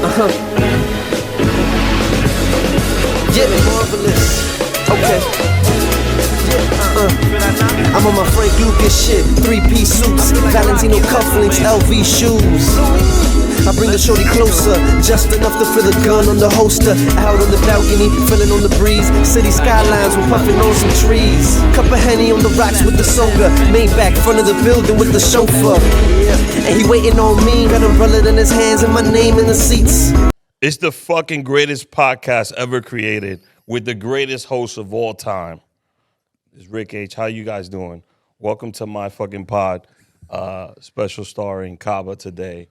Yeah, marvelous. Okay. I'm on my Frank Lucas shit, 3-piece suits, Valentino cufflinks, LV shoes. I bring the shorty closer, just enough to feel the gun on the holster. Out on the balcony, feeling on the breeze. City skylines, we're puffing on some trees. Cup of Henny on the rocks with the soda. Maybach, front of the building with the chauffeur. And he waiting on me, got an umbrella in his hands and my name in the seats. It's the fucking greatest podcast ever created with the greatest host of all time. It's Rick H. How you guys doing? Welcome to my fucking pod. Special starring Kaba today.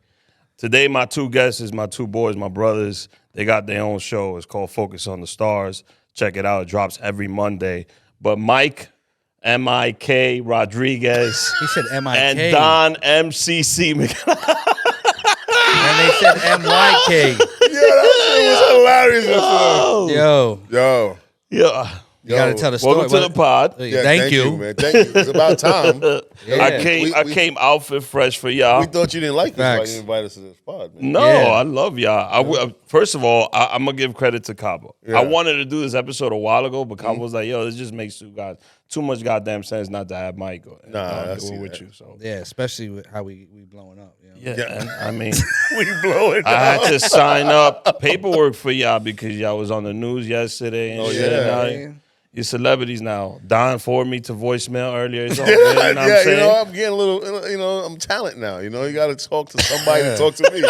Today, my two guests is my two boys, my brothers. They got their own show. It's called Focus on the Stars. Check it out. It drops every Monday. But Myq, M-I-K, Rodriguez. He said M-I-K. And Don, M-C-C. And they said M-Y-K. Yeah, that shit was hilarious. Yo. Yeah. You got to tell the story. Welcome to the pod. Yeah, thank you, man. Thank you. It's about time. Yeah. I came outfit fresh for y'all. We thought you didn't like this. Why Facts. you invited us to this pod, man? No, Yeah. I love y'all. First of all, I'm going to give credit to Kaba. Yeah. I wanted to do this episode a while ago, but Kaba was like, yo, this just makes too much goddamn sense not to have Mike Nah, I do see it with that. you. So. Yeah, especially with how we blowing up. You know? Yeah, and I mean, We blow it. I had to sign up paperwork for y'all because y'all was on the news yesterday. And Oh, shit. yeah. And now you're celebrities now. Don forwarded me to voicemail earlier. It's all good, you know what I'm Yeah, saying? I'm getting a little, I'm talent now. You got to talk to somebody to talk to me.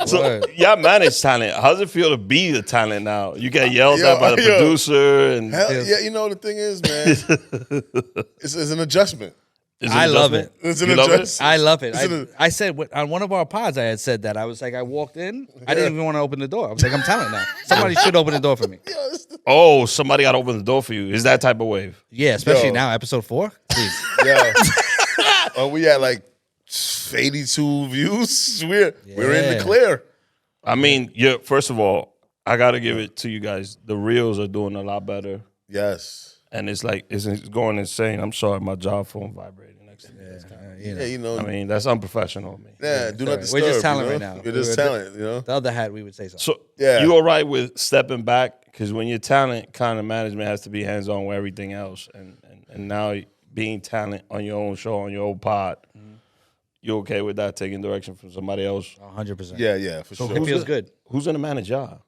So y'all manage talent. How's it feel to be the talent now? You get yelled Yo, at by the yo. producer, and Hell, yeah, the thing is, man, it's an adjustment. Is I love adjustment? It's an You love it? adjustment. I love it. It's an- I said on one of our pods, I had said that. I was like, I walked in, I didn't even want to open the door. I was like, I'm talent now. Somebody should open the door for me. Oh, somebody got to open the door for you. Is that type of wave? Yeah, especially Yo. now, episode 4. Please. Yeah. We had like 82 views. We're in the Yeah. clear. I mean, first of all, I got to give it to you guys. The reels are doing a lot better. Yes. And it's like, it's going insane. I'm sorry, my job phone vibrating next to me. That's kinda- Yeah, I mean, that's unprofessional of me. Yeah, do not We're disturb. just talent you right know? now. We're just talent, The other hat, we would say something. So Yeah. you all right with stepping back? Because when you're talent, kind of management has to be hands-on with everything else. And now being talent on your own show, on your own pod, you okay with that, taking direction from somebody else? 100%. Yeah, for sure. It feels good. Who's going to manage y'all?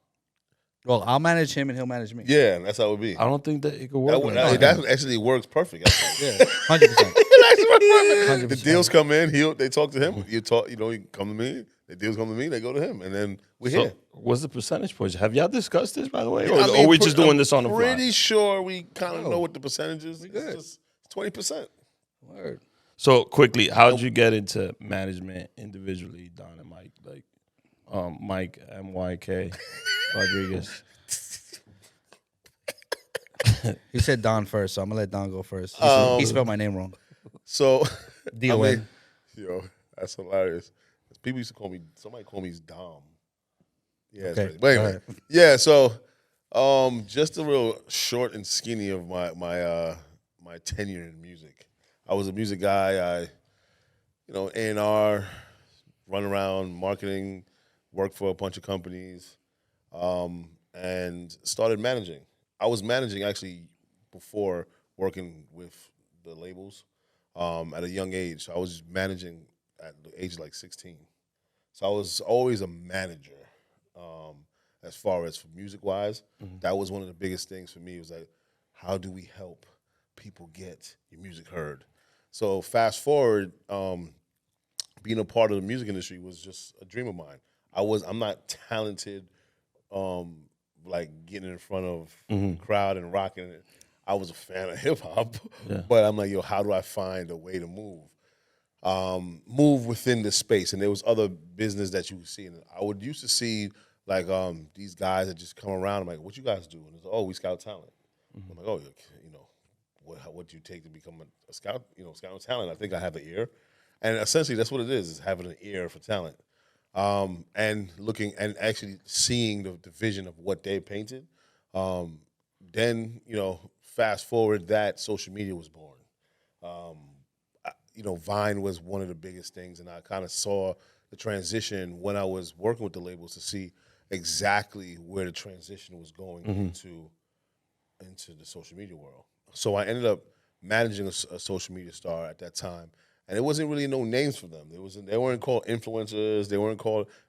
Well, I'll manage him and he'll manage me. Yeah, that's how it would be. I don't think that it could work. That actually works perfect. Actually. Yeah, 100%. The deals come in, they talk to him. You talk, you come to me. The deals come to me, they go to him, and then we're So, here. what's the percentage point? Have y'all discussed this, by the way? I Or mean, are we just doing this on the fly? Pretty sure we kind of know what the percentage is. It's just 20%. Word. So quickly, how'd you get into management individually, Don and Mike? Like Mike, M-Y-K, Rodriguez. He said Don first, so I'm going to let Don go first. He spelled my name wrong. So, D-O-N. yo, that's hilarious. People used to somebody called me Dom. Yeah, Okay, it's crazy. go Wait. ahead. Yeah, so just a real short and skinny of my tenure in music. I was a music guy. A&R, run around marketing, worked for a bunch of companies, and started managing. I was managing actually before working with the labels at a young age. I was managing at the age of like 16. So I was always a manager as far as for music-wise. That was one of the biggest things for me was like, how do we help people get your music heard? So fast forward, being a part of the music industry was just a dream of mine. I'm not talented like getting in front of the crowd and rocking it. I was a fan of hip-hop, but I'm like, how do I find a way to move within the space? And there was other business that you would see. And I would used to see like these guys that just come around. I'm like, what you guys do? And it's like, we scout talent. I'm like, what do you take to become a scout? Scout talent. I think I have an ear. And essentially that's what it is having an ear for talent. And looking and actually seeing the vision of what they painted. Then, fast forward that social media was born. Vine was one of the biggest things, and I kind of saw, the transition when I was working with the labels to see exactly where the transition was going into the social media world. So I ended up managing a social media star at that time, and it wasn't really no names for them. They weren't called influencers. They weren't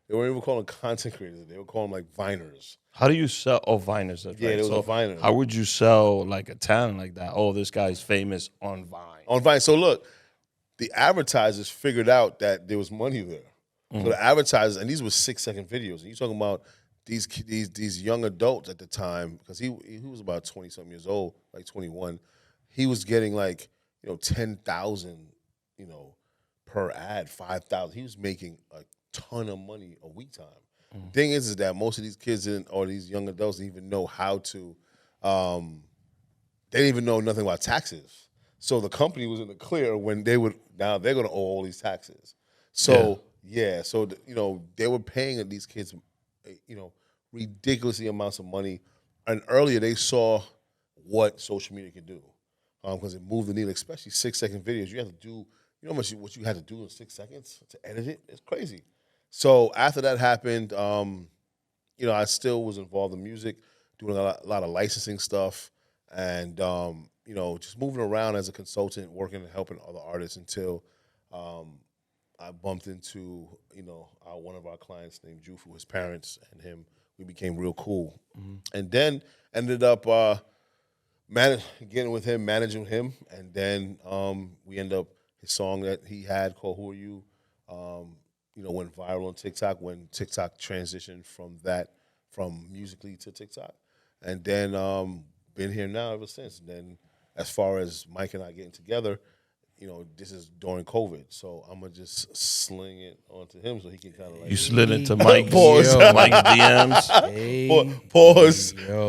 even calling content creators. They were calling like Viners. How do you sell? Oh, Viners. That's Yeah, right. it was a Viner. How would you sell like a talent like that? Oh, this guy's famous on Vine. On Vine. So look, the advertisers figured out that there was money there. So the advertisers, and these were 6-second videos. And you're talking about these young adults at the time, because he was about 20-something years old, like 21. He was getting like 10,000 per ad, 5,000. He was making a ton of money a week time. The thing is that most of these kids or these young adults didn't even know how to. They didn't even know nothing about taxes. So the company was in the clear when they're going to owe all these taxes. So they were paying these kids, ridiculously amounts of money. And earlier they saw what social media could do, because it moved the needle, especially 6-second videos. You have to do, what you had to do in 6 seconds to edit it? It's crazy. So after that happened, I still was involved in music, doing a lot of licensing stuff, and just moving around as a consultant, working and helping other artists until I bumped into one of our clients named Jufu, his parents and him. We became real cool, and then ended up getting with him, managing him, and then we ended up his song that he had called "Who Are You." Went viral on TikTok when TikTok transitioned from Musically to TikTok, and then been here now ever since. And then as far as Myq and I getting together, this is during COVID, so I'm gonna just sling it onto him so he can kind of like. You slid into Mike's DMs. Pause. Yo.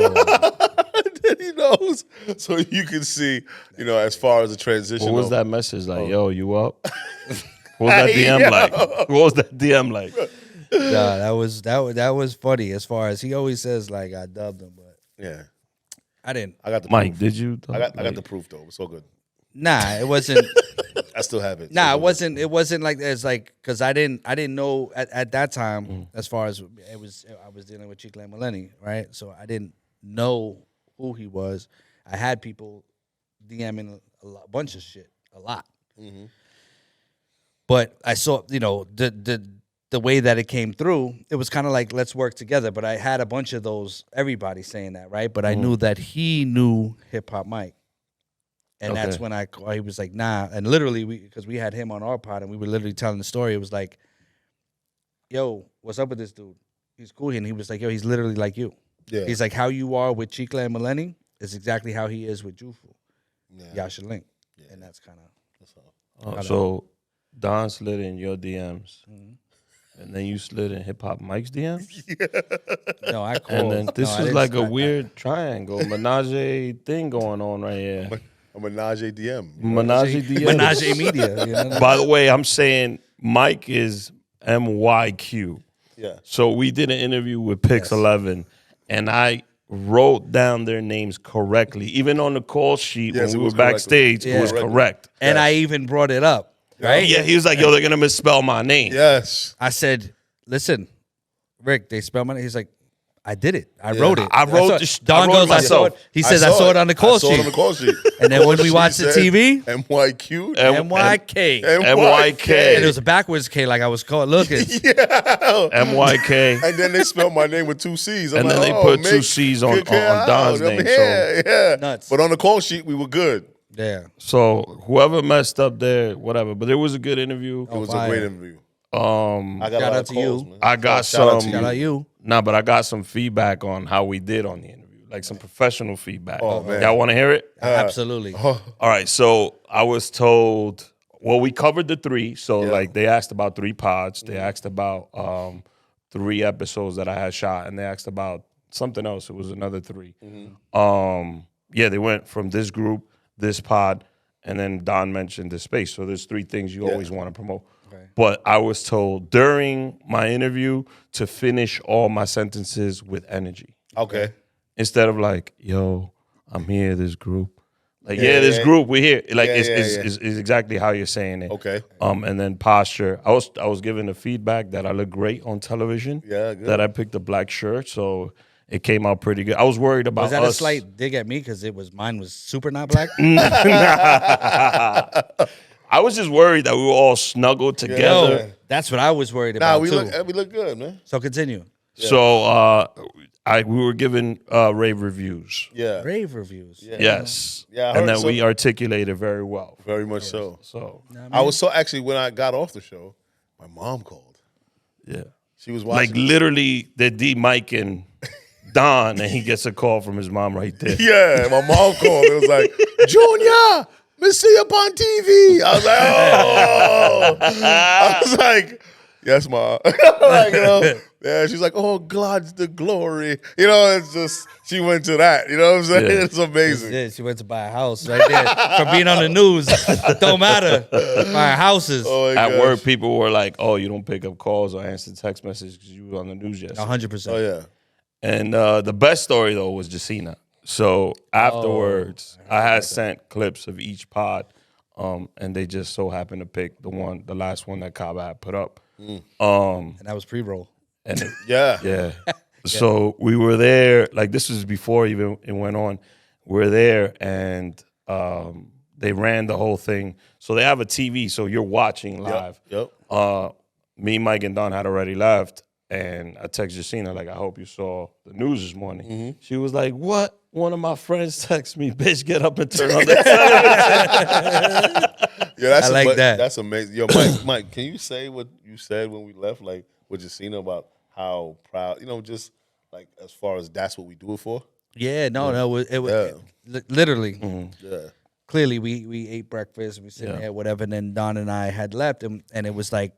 Then he knows, so you can see, as far as the transition. What was that message like? Yo, you up? What was that DM like? What was that DM like? Nah, that was funny. As far as he always says, like I dubbed him, but Yeah, I didn't. I got the Mike, proof. did you? I got the proof though. It's so good. Nah, it wasn't. I still have it. Nah, it wasn't. It wasn't like it's like because I didn't know at that time. As far as it was, I was dealing with Chicle and Millennium, right? So I didn't know who he was. I had people DMing a bunch of shit, a lot. But I saw, the way that it came through, it was kind of like, let's work together. But I had a bunch of those, everybody saying that, right? But I knew that he knew Hip Hop Myq. And that's when he was like, nah. And literally, because we had him on our pod and we were literally telling the story. It was like, yo, what's up with this dude? He's cool. And he was like, yo, he's literally like you. Yeah. He's like, how you are with Chicle and Millennium is exactly how he is with Jufu. Yeah. Y'all should link. Yeah. And that's kind of. So Don slid in your DMs, and then you slid in Hip Hop Mike's DMs. No, I called. And then this is like a weird triangle, menage thing going on right here. A menage DM. Menage DM. Menage Media. By the way, I'm saying Myq is MYQ. Yeah. So we did an interview with Pix 11, and I wrote down their names correctly. Even on the call sheet when we were backstage, it was correct. And I even brought it up, right? Yeah, he was like, yo, they're going to misspell my name. Yes. I said, listen, Rick, they spell my name. He's like, I did it. I wrote it. I wrote Don goes, I saw it. He says, I saw it on the call sheet. And then when we watched the TV, MYQ, MYK. MYK. And it was a backwards K, like I was looking. MYK. And then they spelled my name with 2 C's. And then they put 2 C's on Don's name. Yeah. Nuts. But on the call sheet, we were good. Yeah. So whoever messed up there, whatever. But it was a good interview. It was a great interview. I got Shout a lot out of to calls, you. man. I got Shout out some. to Shout out you. Nah, but I got some feedback on how we did on the interview, like some professional feedback. Oh, man. Y'all want to hear it? Absolutely. All right. So I was told, well, we covered the 3. So like they asked about 3 pods. They asked about 3 episodes that I had shot, and they asked about something else. It was another 3. They went from this group, this pod, and then Don mentioned the space. So there's 3 things you always want to promote. But I was told during my interview to finish all my sentences with energy. Okay. Instead of like, yo, I'm here, this group. Like, this group, we here. Like, Yeah, it's exactly how you're saying it. Okay. And then posture. I was given the feedback that I look great on television. Yeah, good. That I picked a black shirt, so it came out pretty good. I was worried about Was that us. a slight dig at me because mine was super not black? I was just worried that we were all snuggled together. Yeah. That's what I was worried about we too. look good, man. So continue. So we were given rave reviews. Yeah. Rave reviews. Yeah. Yes. Yeah, I and heard then so. we articulated very well. Very much so. So I was so actually when I got off the show, my mom called. yeah. She was Like watching. literally the Myq and Don, and he gets a call from his mom right there. Yeah, my mom called. It was like, Junior, me see you up on TV. I was like, oh. I was like, yes, Ma. Like, yeah, she's like, oh, God's the glory. It's just, she went to that. You know what I'm saying? Yeah. It's amazing. Yeah, she went to buy a house right there. For being on the news, don't matter. Buying houses. Oh, my At gosh. work, people were like, "Oh, you don't pick up calls or answer text messages because you were on the news yesterday." 100%. Oh, yeah. And the best story though was Jacina. So afterwards, I had sent clips of each pod, and they just so happened to pick the last one that Kaba had put up. And that was pre-roll. And Yeah. yeah. So we were there, like this was before even it went on. We're there and they ran the whole thing. So they have a TV, so you're watching live. Yep. Me, Myq, and Don had already left. And I texted Jacina, like, I hope you saw the news this morning. Mm-hmm. She was like, what? One of my friends texted me, bitch, get up and turn on the Yeah, that's I like that. That's amazing. Yo, Mike, can you say what you said when we left, like with Jacina about how proud, just like as far as that's what we do it for? Yeah, no, it was literally. Yeah. Clearly, we ate breakfast, we sitting there, whatever, and then Don and I had left, and it was like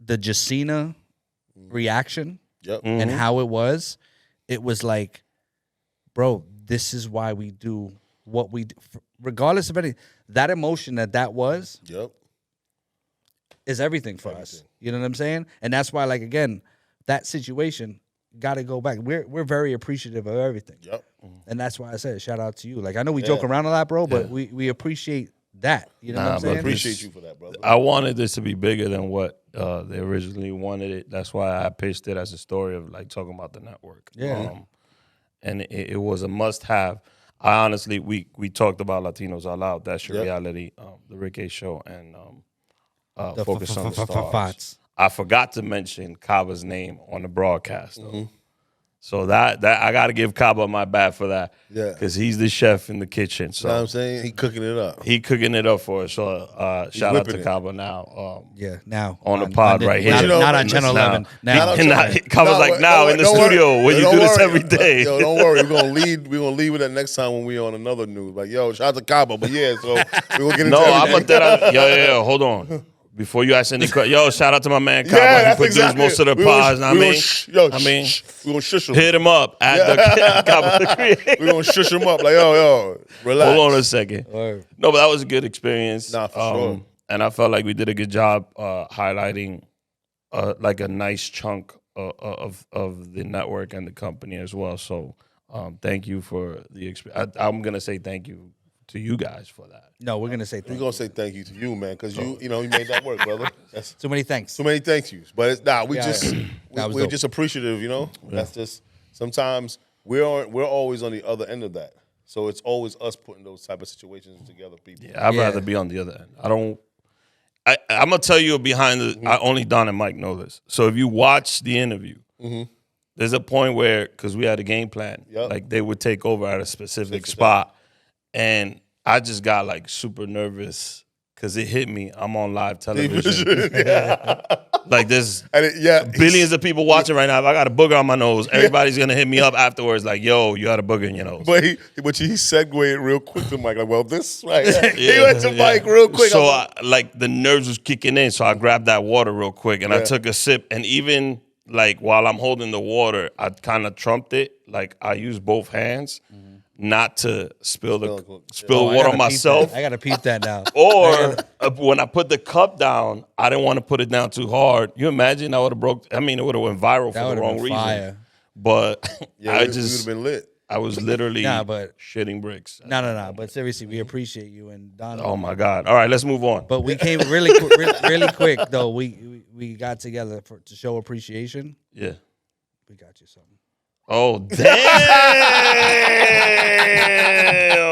the Jacina reaction Yep. and how it was like, bro, this is why we do what we do. Regardless of anything, that emotion that was Yep. is everything for us. You know what I'm saying? And that's why, like, again, that situation got to go back. We're very appreciative of everything. Yep. And that's why I said shout out to you. Like, I know we joke around a lot, bro, but we appreciate that. You know what I'm but saying? Appreciate you for that, brother. I wanted this to be bigger than what they originally wanted it. That's why I pitched it as a story of like talking about the network. Yeah. And it was a must-have. I honestly, we talked about Latinos All Out. That's your reality, the Rick A. Show, and The Focus on the Stars. Fots. I forgot to mention Kaba's name on the broadcast, though. So that I got to give Kaba my bat for that. Yeah. Because he's the chef in the kitchen. So You know what I'm saying? He cooking it up. he cooking it up for us. So shout out to whipping it. Kaba now. Yeah, now. On the pod right here. Not, You know, not on listen, Channel now. 11. Now. Kaba's like, now in the studio when you do this every day. Yo, don't worry. We're gonna lead with that next time when we on another news. Like, yo, shout out to Cabo. But yeah, so we're gonna get into No, I'm everything. gonna tell yo, hold on. Before you ask any questions, yo, shout out to my man Kaba. Yeah, He that's produced exactly most of the we pods. gonna- we gonna sh- yo, I mean, we gonna shush him. hit him up at the Kaba the Creator. We gonna shush him up. Like, yo, relax. Hold on a second. Word. No, but that was a good experience. Nah, for sure. And I felt like we did a good job highlighting like a nice chunk of the network and the company as well. So thank you for the experience. I'm gonna say thank you to you guys for that. No, we're going to say We're thank you. gonna say thank you to you, man, because you made that work, brother. That's Too many thanks. so many thank yous. But it's That was we're dope. just appreciative, That's just sometimes we're always on the other end of that. So it's always us putting those type of situations together, people. Yeah, I'd Yeah. rather be on the other end. I'm gonna tell you behind the. Only Don and Myq know this. So if you watch the interview, there's a point where because we had a game plan, Yep. like they would take over at a specific spot, and I just got like super nervous because it hit me. I'm on live television. Like there's And billions of people watching right now. If I got a booger on my nose, everybody's gonna hit me up afterwards. Like, yo, you had a booger in your nose. But he segued real quick to Mike. Like, well, this right. He went to Mike real quick. So I like the nerves was kicking in, so I grabbed that water real quick and I took a sip. And even like while I'm holding the water, I kind of trumped it. Like I use both hands, not to spill Oh, water I gotta on myself. peep that. I got to peep that now. Or when I put the cup down, I didn't want to put it down too hard. You imagine I would have broke. I mean, it would have went viral That for would the have wrong been reason. fire. But yeah, I we would just have been lit. I was literally but shitting bricks. No. But seriously, we appreciate you and Don. Oh my God! All right, let's move on. But we came really quick though. We got together to show appreciation. Yeah. We got you something. Oh damn!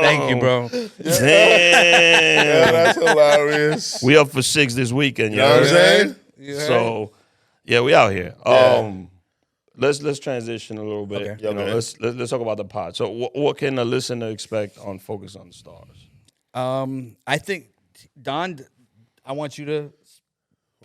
Thank you, bro. Damn. Yeah, that's hilarious. We up for 6 this weekend. You know what I'm saying? So, yeah, we out here. Yeah. Let's transition a little bit. Okay. You know, Okay. let's talk about the pod. So, what can a listener expect on Focus on the Stars? I think Don, I want you to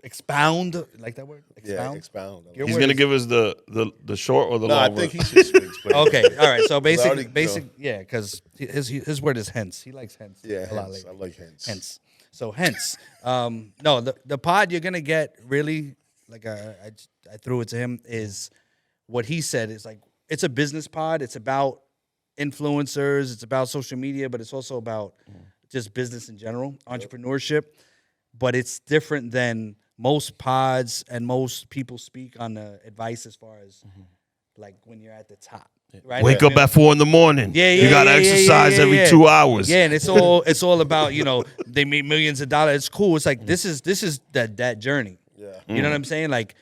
expound. Like that word? Yeah, expound. Your He's word gonna is- give us the short or the No, long I version. think he should explain. Okay, all right. So already, basic, yeah, because his word is hence. He likes hence. Yeah, a lot hence. I lately. like hence. Hence. So hence, no, the pod you're gonna get really like I threw it to him is what he said is like it's a business pod. It's about influencers. It's about social media, but it's also about just business in general, entrepreneurship. But it's different than most pods and most people speak on the advice as far as like when you're at the top. Right? Wake Like, up at 4 a.m. Yeah, You gotta exercise every 2 hours. Yeah, and it's all about, they make millions of dollars. It's cool. It's like this is that journey. Yeah. You know what I'm saying? Like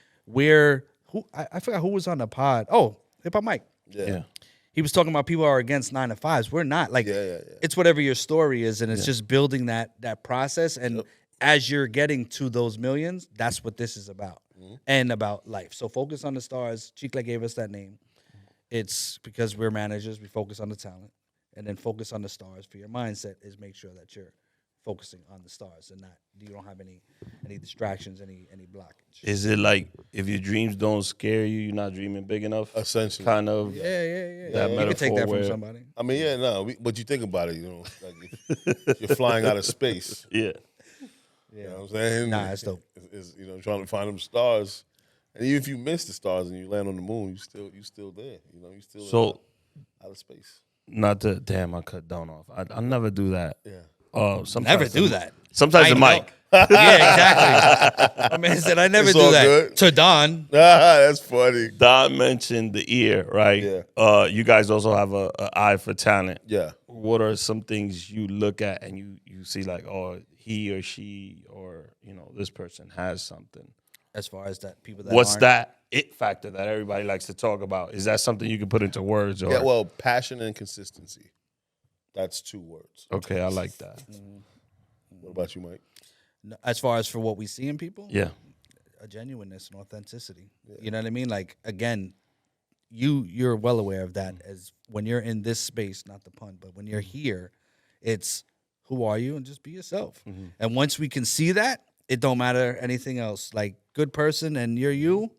I forgot who was on the pod. Oh, Hip Hop Mike. Yeah. He was talking about people are against 9 to 5s. We're not. Like Yeah. it's whatever your story is, and it's just building that process. And as you're getting to those millions, that's what this is about. And about life. So Focus on the Stars. Chicle gave us that name. It's because we're managers, we focus on the talent, and then focus on the stars. For your mindset is make sure that you're focusing on the stars and not you don't have any distractions, any blockage. Is it like if your dreams don't scare you, you're not dreaming big enough? Essentially. Kind of. Yeah. That You can take metaphor that from where- somebody. I mean, yeah, no. But you think about it, like if you're flying out of space. Yeah. You know what I'm saying? Nah, that's dope. Is trying to find them stars, and even if you miss the stars and you land on the moon, you still there. You still So out of space. not to damn, I cut Don off. I never do that. Yeah. Sometimes Never do that. Sometimes I it might. know. Yeah, exactly. My man said I never It's do all that. good. To Don. That's funny. Don mentioned the ear, right? Yeah. You guys also have a eye for talent. Yeah. What are some things you look at and you see like, oh, he or she or this person has something? As far as that people that What's aren't- that it factor that everybody likes to talk about? Is that something you can put into words? Or Yeah. Well, passion and consistency. That's 2 words. okay, I like that. What about you, Mike? As far as for what we see in people? Yeah. A genuineness and authenticity. You know what I mean? Like again, you're well aware of that as when you're in this space, not the pun, but when you're here, it's who are you and just be yourself. And once we can see that, it don't matter anything else. Like good person and you're you,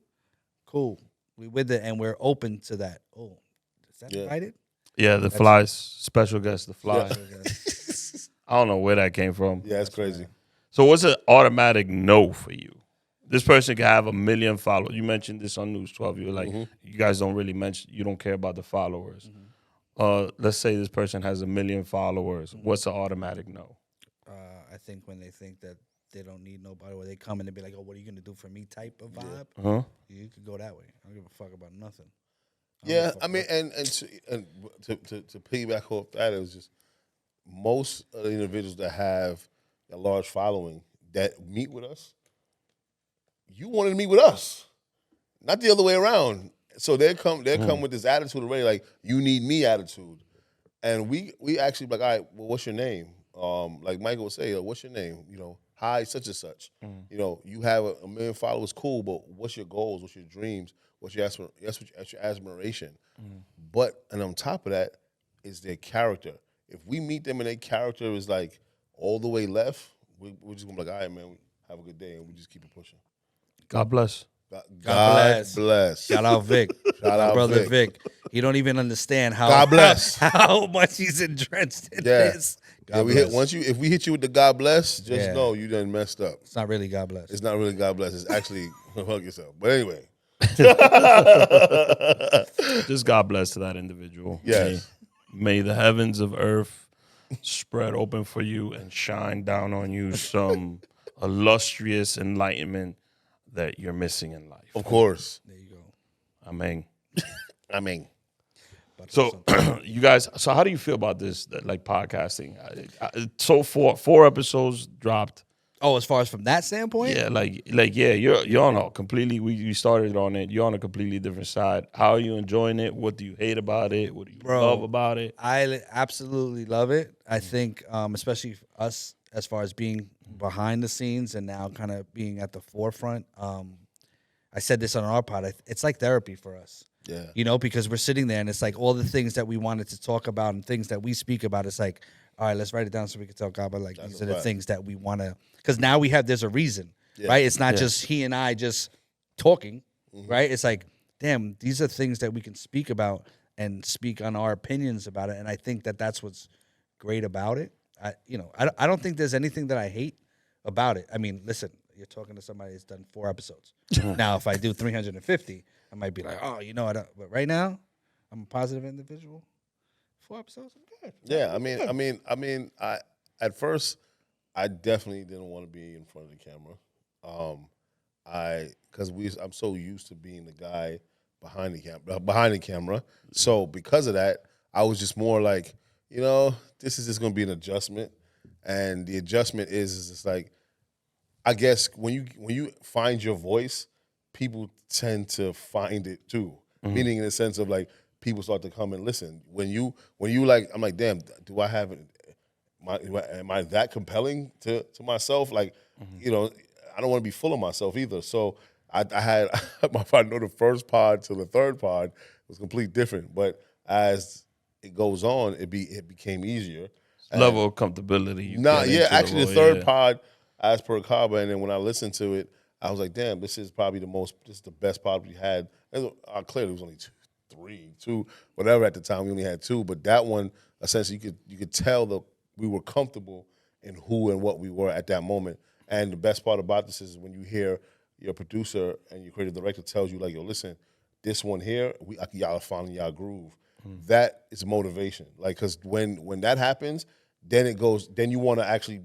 cool. We with it and we're open to that. Oh, is that Yeah. invited? Yeah, the flies, special guest, the fly. Okay. I don't know where that came from. Yeah, it's crazy. So what's an automatic no for you? This person can have 1 million followers. You mentioned this on News 12. You were like, you guys don't really mention, you don't care about the followers. Let's say this person has 1 million followers. What's an automatic no? I think when they think that they don't need nobody, or they come in and be like, "Oh, what are you gonna do for me?" type of vibe. Huh? You could go that way. I don't give a fuck about nothing. Yeah, I mean, and to piggyback off that, it was just most of the individuals that have a large following that meet with us, you wanted to meet with us, not the other way around. So they come with this attitude already, like you need me attitude, and we actually like, all right, well, what's your name? Like Michael would say, what's your name? Hi, such and such. You have 1 million followers, cool, but what's your goals? What's your dreams? What's your aspiration? But and on top of that is their character. If we meet them and their character is like all the way left, we're just gonna be like, all right, man, have a good day, and we just keep it pushing. God bless. God bless. Shout out Vic. Shout out brother Vic. He don't even understand how God bless. how much he's entrenched in this. God Yeah, we bless. hit if we hit you with the God bless, just Yeah. know you done messed up. It's not really God bless. It's not really God bless. It's actually hug yourself. But anyway, Just God bless to that individual. Yes. May the heavens of earth spread open for you and shine down on you some illustrious enlightenment that you're missing in life. of course. There you go. Amen. I mean, So you guys, so how do you feel about this, like podcasting? So four episodes dropped. Oh, as far as from that standpoint? Yeah, yeah, you're on a completely. We started on it. You're on a completely different side. How are you enjoying it? What do you hate about it? What do you love about it? I absolutely love it. I think, especially for us, as far as being behind the scenes and now kind of being at the forefront. I said this on our pod. It's like therapy for us. Yeah. You know, because we're sitting there and it's like all the things that we wanted to talk about and things that we speak about. It's like, all right, let's write it down so we can talk about like these are the things that we want to. Because now there's a reason, right? It's not just he and I just talking, right? It's like, damn, these are things that we can speak about and speak on our opinions about it. And I think that that's what's great about it. I don't think there's anything that I hate about it. I mean, listen, you're talking to somebody that's done 4 episodes. Now, if I do 350, I might be like, oh, I don't. But right now, I'm a positive individual. 4 episodes, I'm good. Yeah, I mean, I at first I definitely didn't want to be in front of the camera. I'm so used to being the guy behind the camera. So because of that, I was just more like, this is just going to be an adjustment, and the adjustment is just like, I guess when you find your voice, people tend to find it too. Meaning in the sense of like people start to come and listen. When you like, I'm like, damn, do I have am I that compelling to myself? Like, I don't want to be full of myself either. So I know the first pod to the third pod was completely different. But as it goes on, it became easier. Level of comfortability. Actually the third pod, as per Kaba, and then when I listened to it, I was like, damn, this is probably the best pod we had. Clearly it was only two, whatever at the time. We only had 2, but that one, essentially, you could tell that we were comfortable in who and what we were at that moment. And the best part about this is when you hear your producer and your creative director tells you, like, yo, listen, this one here, y'all are finding y'all groove. That is motivation. Like, because when that happens, then you want to actually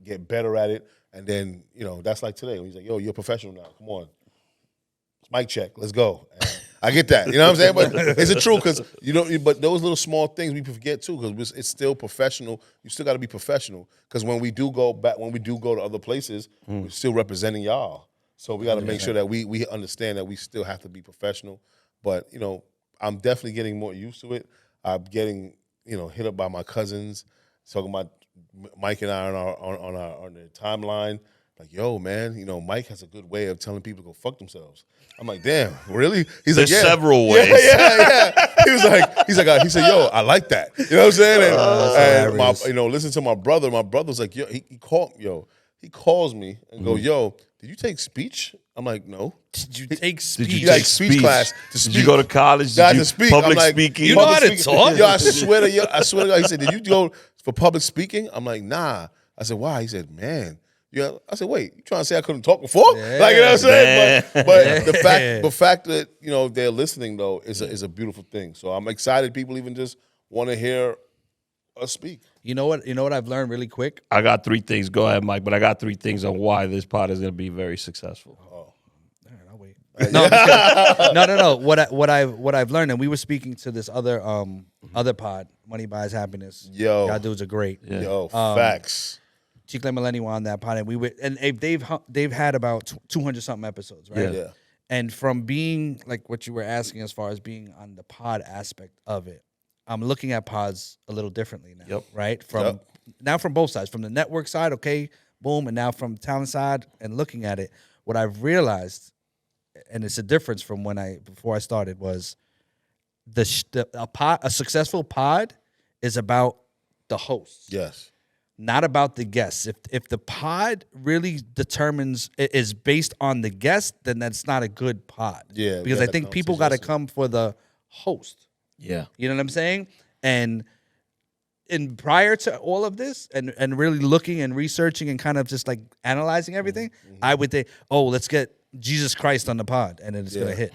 get better at it. And then, that's like today. When he's like, yo, you're a professional now. Come on. It's mic check. Let's go. And I get that. You know what I'm saying? But it's the truth because, but those little small things we forget too because it's still professional. You still got to be professional because when we do go to other places, we're still representing y'all. So we got to make sure that we understand that we still have to be professional. But, I'm definitely getting more used to it. I'm getting, hit up by my cousins talking about Myq and I on their timeline. Like, yo, man, Myq has a good way of telling people to go fuck themselves. I'm like, damn, really? There's several ways. Yeah. He said, yo, I like that. You know what I'm saying? And listen to my brother. My brother's like, yo, he calls me and go, yo, did you take speech? I'm like, no. Did you take speech? Did you take speech class? Did you go to college? Did you speak? Public like, speaking? You know how to talk? Yo, I swear to God. He said, did you go for public speaking? I'm like, nah. I said, why? He said, man. Yeah. I said, wait, you trying to say I couldn't talk before? Yeah, like, you know what I'm saying? But the fact that, they're listening, though, is a beautiful thing. So I'm excited people even just want to hear us speak. You know what I've learned really quick? I got 3 things. Go ahead, Myq. But I got 3 things on why this pod is going to be very successful. All right, I'll wait. No. What I've learned, and we were speaking to this other pod, Money Buys Happiness. Yo, y'all dudes are great. Yeah. Yo, facts. Chicle Millennial on that pod, and they've had about 200 something episodes, right? Yeah. And from being like what you were asking, as far as being on the pod aspect of it, I'm looking at pods a little differently now, right? Now from both sides, from the network side, okay, boom, and now from the talent side, and looking at it, what I've realized, and it's a difference from before I started, was a successful pod is about the hosts, Yes. not about the guests. If the pod really is based on the guest, then that's not a good pod. Yeah, because I think people got to come for the host. Yeah. You know what I'm saying? And prior to all of this and really looking and researching and kind of just like analyzing everything, I would think, let's get Jesus Christ on the pod and then it's going to hit.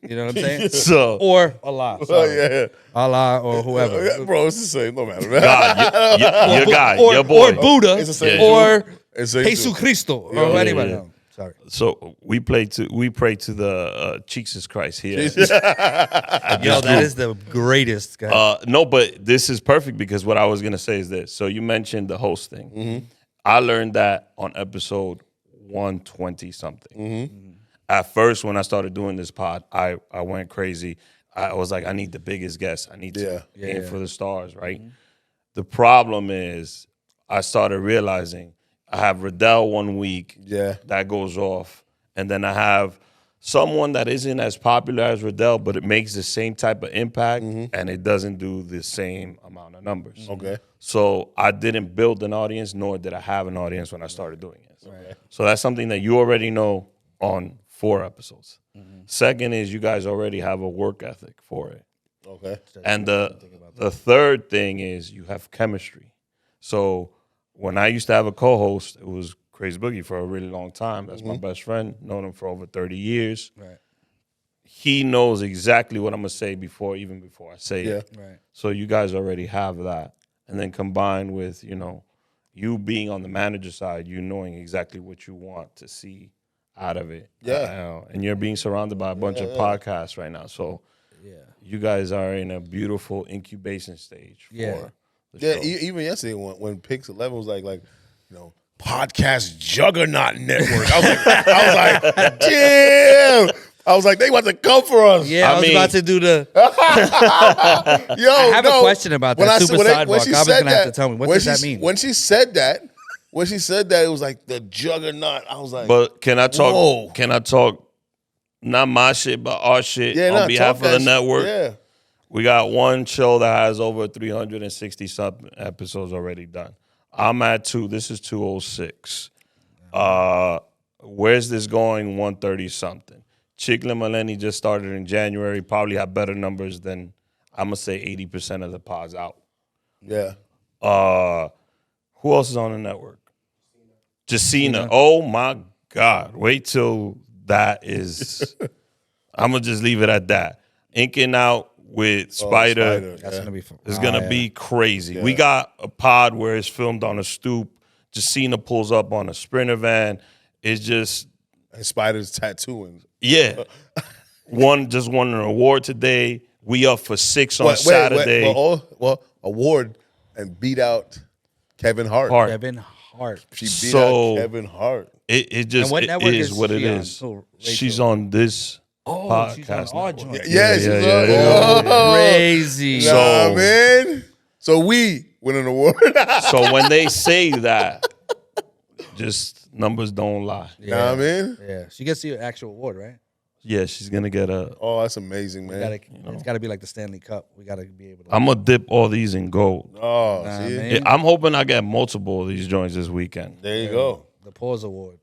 You know what I'm saying? So, or Allah. Allah or whoever. Yeah, bro, it's the same. No matter. Man. God, your guy, or, your boy. Or Buddha. It's the same or it's the same Jesus Cristo. Or anybody else. Sorry. So we pray to the Jesus Christ here. Yo, that is the greatest guy. No, but this is perfect because what I was gonna say is this. So you mentioned the host thing. Mm-hmm. I learned that on episode 120 something. Mm-hmm. At first, when I started doing this pod, I went crazy. I was like, I need the biggest guest. I need to aim for the stars, right? The problem is, I started realizing I have Riddell 1 week. Yeah. That goes off. And then I have someone that isn't as popular as Riddell, but it makes the same type of impact, and it doesn't do the same amount of numbers. Okay. So I didn't build an audience, nor did I have an audience when I started doing it. Right. So that's something that you already know on 4 episodes. Second is you guys already have a work ethic for it. Okay. And the third thing is you have chemistry. So when I used to have a co-host, it was Crazy Boogie for a really long time. That's my best friend. Known him for over 30 years. Right. He knows exactly what I'm going to say before I say it. Right. So you guys already have that. And then combined with, you being on the manager side, you knowing exactly what you want to see out of it. Yeah. And you're being surrounded by a bunch of podcasts right now. So you guys are in a beautiful incubation stage for the show. Even yesterday when Pix 11 was like, podcast juggernaut network. I was like, damn. I was like, they about to come for us. Yeah, I was about to do the. Yo, I have a question about that super sidewalk. I was gonna have to tell me what does that mean. When she said that, it was like the juggernaut. I was like, but can I talk? Whoa. Can I talk? Not my shit, but our shit on behalf of the network. Yeah. We got one show that has over 360 sub episodes already done. I'm at 2. This is 206. Where's this going? 130 something. Chickla Maleni just started in January. Probably have better numbers than I'm gonna say 80% of the pods out. Yeah. Who else is on the network? Jacina. Oh my God! Wait till that is. I'm gonna just leave it at that. Inking out with Spider. That's gonna be fun. It's gonna be crazy. Yeah. We got a pod where it's filmed on a stoop. Jacina pulls up on a Sprinter van. It's just And Spider's tattooing. just won an award today. We up for 6 on Saturday. Well, award and beat out Kevin Hart. Kevin Hart. She beat out Kevin Hart. It just what it network is is what it she on? is. Oh, She's on this podcast. She's on our network. joint. Yeah, she's on. yeah. Oh, Crazy. So- man. So we win an award. So when they say that, just numbers don't lie. Nah, man. Yeah, she gets the actual award, right? Yeah, she's gonna get a. Oh, that's amazing, man. It's got to be like the Stanley Cup. We got to be able to. I'm gonna dip all these in gold. Oh, Nah, see? man. I'm hoping I get multiple of these joints this weekend. There you go. The Pause Award.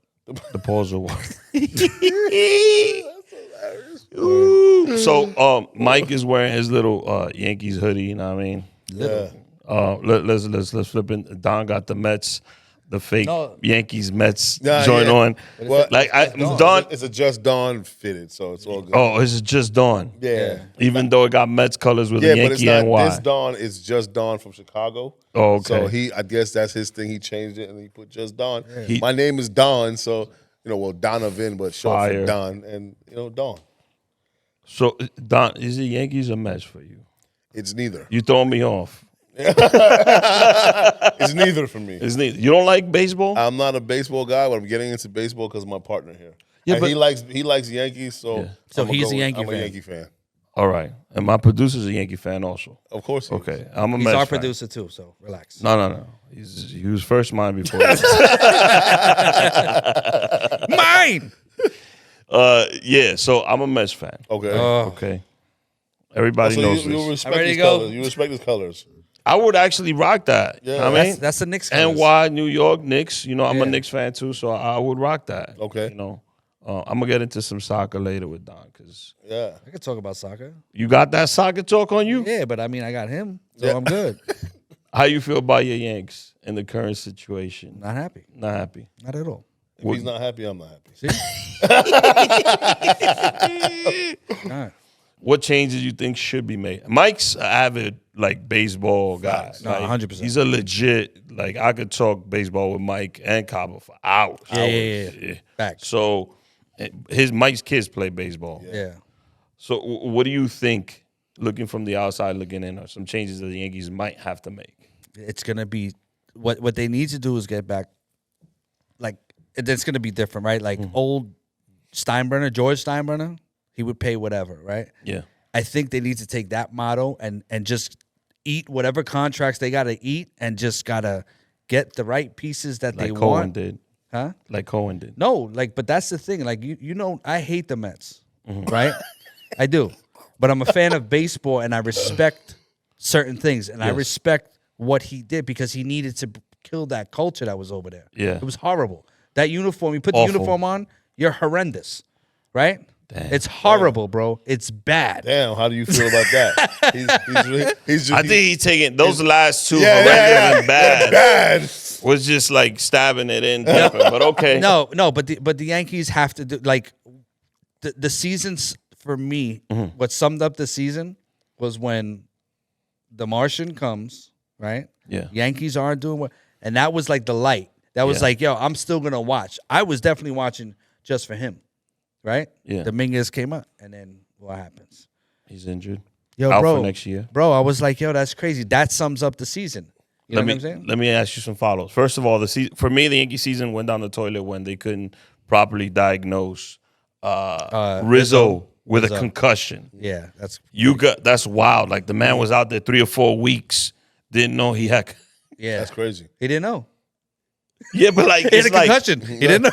The pause award. Ooh. So Myq is wearing his little Yankees hoodie. You know what I mean? Yeah. Let's flip it. Don got the Mets, the fake Yankees Mets Nah, joint yeah. on. Well, Like Don. It's a Just Dawn fitted, so it's all good. Oh, it's just Dawn. Yeah. Even though it got Mets colors with Yeah, a but it's Yankee not NY. this Dawn. It's Just Dawn from Chicago. Oh, okay. So I guess that's his thing. He changed it and he put Just Dawn. He- My name is Don, so Donovan, but short Fire. for Don, and Dawn. So Don, is it Yankees or Mets for you? It's neither. You throw me off. It's neither for me. It's neither. You don't like baseball? I'm not a baseball guy, but I'm getting into baseball because of my partner here. Yeah, And but- he likes Yankees, so Yeah. So I'ma he's go a with- Yankee I'm fan. a Yankee fan. All right. And my producer's a Yankee fan also. Of course. He is. Okay. I'm a He's Mets our fan. producer too, so relax. No. He was first mine before. Mine. Yeah, so I'm a Mets fan. Okay. Okay. Everybody so knows you this. respect Ready his to go? colors. You respect his colors. I would actually rock that. Yeah. I mean, That's the Knicks. and colors. why New York Knicks? I'm Yeah. a Knicks fan too, so I would rock that. Okay. I'm gonna get into some soccer later with Don because Yeah. I could talk about soccer. you got that soccer talk on you. Yeah, but I mean, I got him, so Yeah. I'm good. How you feel about your Yanks in the current situation? Not happy. Not happy. Not at all. If he's not happy, I'm not happy. All right. What changes you think should be made? Mike's an avid like baseball guy. No, Like, 100%. He's a legit, like, I could talk baseball with Myq and Cabo for hours. Yeah. Facts. So Mike's kids play baseball. Yeah. So what do you think, looking from the outside looking in, are some changes that the Yankees might have to make? It's gonna be what they need to do is get back. Like it's gonna be different, right? Like old George Steinbrenner, he would pay whatever, right? Yeah. I think they need to take that motto and just eat whatever contracts they gotta eat and just gotta get the right pieces that they Like Cohen want. did. Huh? Like Cohen did. No, but that's the thing. Like you know, I hate the Mets, right? I do, but I'm a fan of baseball and I respect certain things and I respect what he did because he needed to kill that culture that was over there. Yeah. It was horrible. That uniform, you put Awful. the uniform on, you're horrendous, right? Damn. It's horrible, bro. It's bad. Damn, how do you feel about that? He's I think he's taking those last two Yeah, horrendous and bad. bad. Was just like stabbing it in deeper, but okay. No, but the Yankees have to do like the seasons for me. What summed up the season was when the Martian comes, right? Yeah. Yankees aren't doing what, and that was like the light. That was like, yo, I'm still gonna watch. I was definitely watching just for him, right? Yeah. Dominguez came up, and then what happens? He's injured. Yo, Out bro, for next year. bro. I was like, yo, that's crazy. That sums up the season. You know what I'm saying? Let me ask you some follows. First of all, for me, the Yankee season went down the toilet when they couldn't properly diagnose Rizzo with a concussion. Yeah, That's wild. Like the man was out there 3 or 4 weeks, didn't know he had. yeah. That's crazy. He didn't know. Yeah, but like He had it's a like concussion. He didn't know.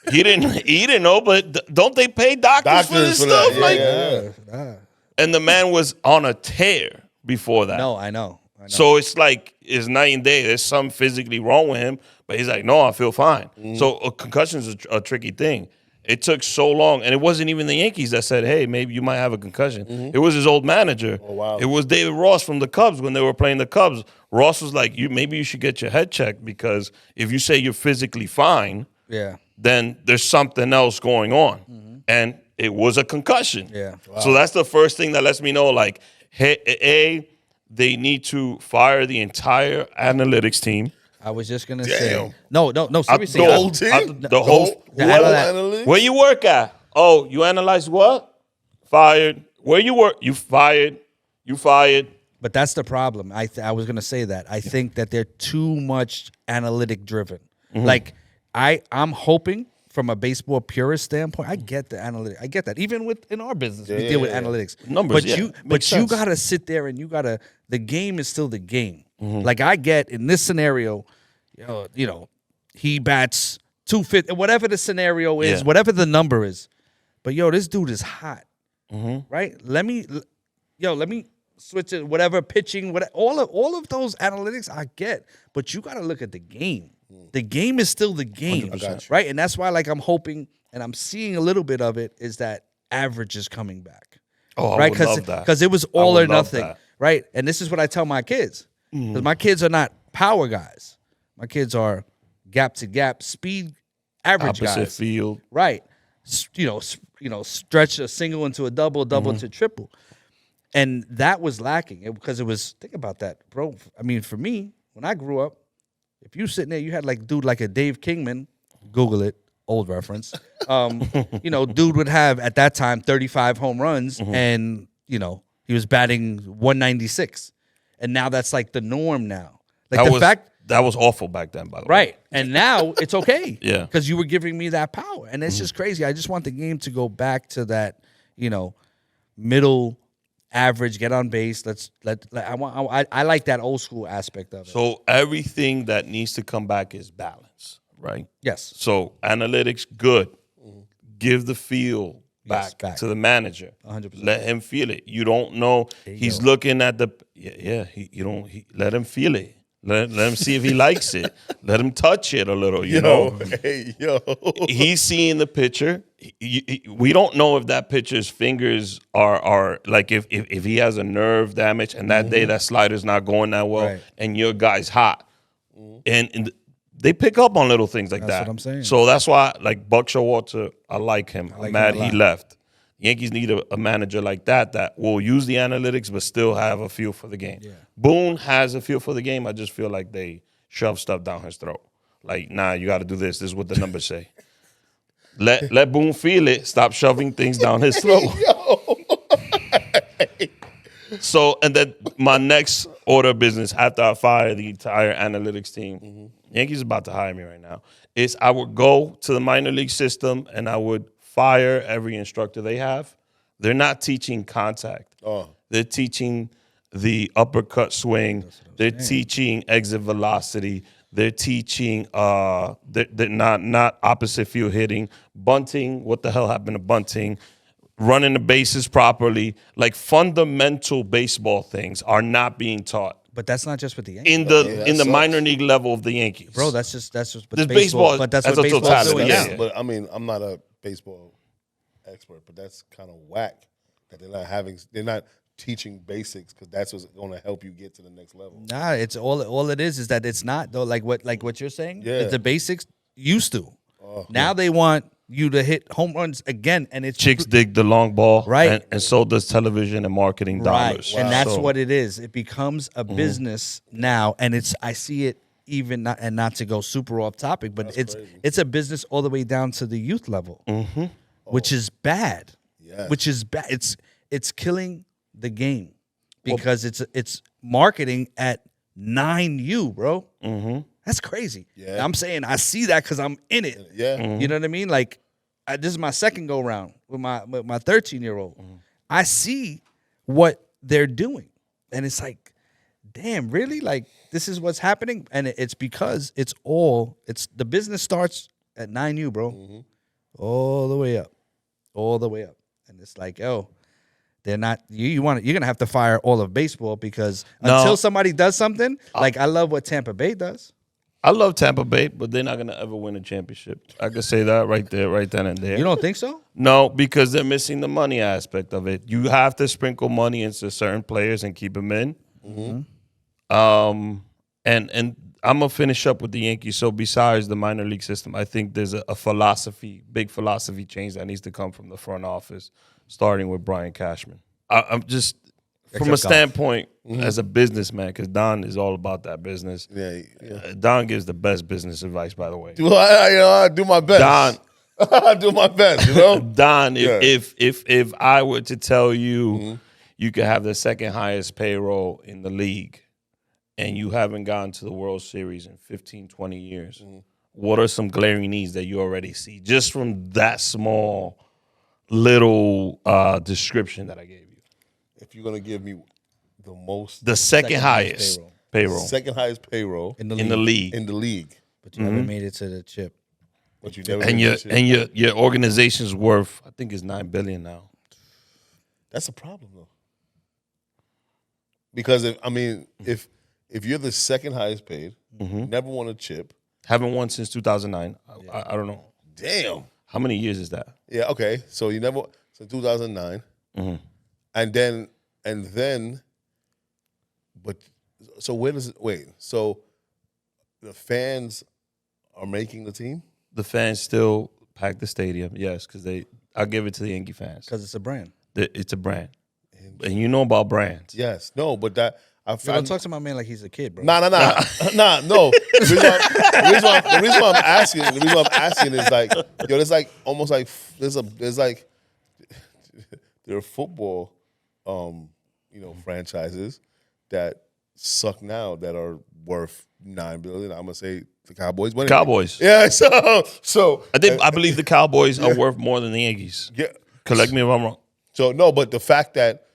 he didn't know. But don't they pay doctors for this for stuff? that. Like, Yeah. and the man was on a tear before that. No, I know. So it's like it's night and day. There's something physically wrong with him, but he's like, no, I feel fine. So a concussion is a tricky thing. It took so long, and it wasn't even the Yankees that said, hey, maybe you might have a concussion. It was his old manager. Oh, wow. It was David Ross from the Cubs when they were playing the Cubs. Ross was like, maybe you should get your head checked because if you say you're physically fine, Yeah. then there's something else going on. And it was a concussion. Yeah. So that's the first thing that lets me know, like, hey, they need to fire the entire analytics team. I was just gonna Damn. say no. Seriously, The I- whole team? The whole. The What? analytics. Where you work at? Oh, you analyze what? Fired. Where you work? You fired. You fired. But that's the problem. I was gonna say that. I think that they're too much analytic driven. Like I'm hoping from a baseball purist standpoint, I get the analytic. I get that. Even in our business, we deal with analytics. Numbers, But yeah. you Makes sense. gotta sit there and the game is still the game. Like I get in this scenario, you know, he bats 250, whatever the scenario is, Yeah. whatever the number is. But this dude is hot. Right? Let me switch it, whatever pitching, all of those analytics I get, but you got to look at the game. The game is still the game, 100%. right? And that's why, like, I'm hoping and I'm seeing a little bit of it is that average is coming back, Oh, I right? would love that. Because it was I all would or love nothing, that. right? And this is what I tell my kids because my kids are not power guys. My kids are gap to gap speed average Opposite guys, field. right? Stretch a single into a double, double to triple. And that was lacking because it was, think about that, bro. I mean, for me, when I grew up, if you sitting there, you had like a Dave Kingman, Google it, old reference. Dude would have at that time 35 home runs and, he was batting 196. And now that's like the norm now. Like That was awful back then, by the way. right. And now it's okay. Yeah. Because you were giving me that power. And it's just crazy. I just want the game to go back to that, middle average, get on base. I like that old school aspect of it. So everything that needs to come back is balance, right? Yes. So analytics, good. Give the feel Yes, back to the manager. 100%. Let him feel it. You don't know. He's looking at the let him feel it. Let him see if he likes it. Let him touch it a little. You know. Hey, yo. He's seeing the pitcher. We don't know if that pitcher's fingers are like if he has a nerve damage and that day that slider's not going that well Right. and your guy's hot. And they pick up on little things like that. what I'm saying. So that's why, like Buck Showalter, I like him. I'm mad him a he lot. left. Yankees need a manager like that will use the analytics but still have a feel for the game. Yeah. Boone has a feel for the game. I just feel like they shove stuff down his throat. Like, nah, you got to do this. This is what the numbers say. Let Boone feel it. Stop shoving things down his throat. So, and then my next order of business after I fire the entire analytics team, Yankees is about to hire me right now, is I would go to the minor league system and I would fire every instructor they have. They're not teaching contact. They're teaching the uppercut swing. They're teaching exit velocity. They're teaching they're not opposite field hitting, bunting. What the hell happened to bunting? Running the bases properly, like fundamental baseball things are not being taught. But that's not just with the Yankees. In the minor league level of the Yankees, bro. That's just with this baseball. But that's what baseball's doing now. Yeah. But I mean, I'm not a baseball expert, but that's kind of whack that they're not teaching basics because that's what's going to help you get to the next level. Nah, it's all it is that it's not though. Like what you're saying. Yeah. The basics used to. Now they want you to hit home runs again, and it's chicks dig the long ball, right? And so does television and marketing dollars, right? And that's what it is. It becomes a business now, and I see it even not to go super off topic, but it's a business all the way down to the youth level, which is bad. Yeah, which is bad. It's killing the game because it's marketing at 9U, bro. That's crazy. Yeah. I'm saying I see that because I'm in it. Yeah. You know what I mean? Like, this is my second go round with my 13-year-old. I see what they're doing. And it's like, damn, really? Like, this is what's happening? And it's because it's the business starts at 9U, bro. All the way up. All the way up. And it's like, they're not. You're gonna have to fire all of baseball because until somebody does something, like I love what Tampa Bay does. I love Tampa Bay, but they're not gonna ever win a championship. I can say that right there, right then and there. You don't think so? No, because they're missing the money aspect of it. You have to sprinkle money into certain players and keep them in. And I'm gonna finish up with the Yankees. So besides the minor league system, I think there's a big philosophy change that needs to come from the front office, starting with Brian Cashman. I'm just from a standpoint as a businessman, because Don is all about that business. Yeah. Don gives the best business advice, by the way. Well, I do my best. Don, I do my best. You know, Don. If I were to tell you, you could have the second highest payroll in the league, and you haven't gone to the World Series in 15, 20 years, what are some glaring needs that you already see just from that small little description that I gave you? if you're gonna give me the second highest payroll, second highest payroll in the league, but you never made it to the chip. but you never and your organization's worth, I think, is $9 billion now. That's a problem though, because if you're the second highest paid, never won a chip, haven't won since 2009. I don't know. Damn. How many years is that? Yeah. Okay. So you never since 2009, and then, but so where does it wait? So the fans are making the team. The fans still pack the stadium, yes, because I'll give it to the Yankee fans. Because it's a brand. It's a brand. And you know about brands. Yes. No, but that I don't talk to my man like he's a kid, bro. No. The reason why I'm asking is like, there's like almost like there's like there are football franchises that suck now that are worth $9 billion. I'm gonna say the Cowboys winning. Cowboys. Yeah, so I believe the Cowboys are worth more than the Yankees. Yeah. Correct me if I'm wrong. So no, but the fact that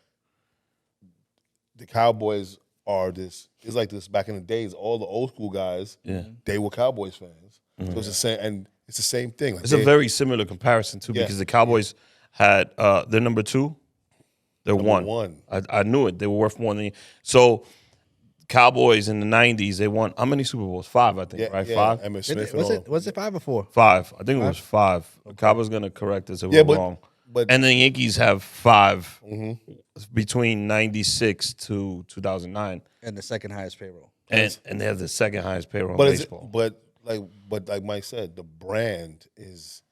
the Cowboys are this is like this back in the days, all the old school guys, they were Cowboys fans. So it's the same, and it's the same thing. Like it's a very similar comparison too, because the Cowboys had they're number 2. They're number one. I knew it. They were worth more than so. Cowboys in the 90s, they won how many Super Bowls? 5, I think, right? 5. Emmitt Smith Was it 5 or 4? 5. I think it was 5. Okay. Cowboys gonna correct us if we're wrong. But and the Yankees have 5 between 96 to 2009, and the second highest payroll. And they have the second highest payroll in baseball. But like Mike said, the brand is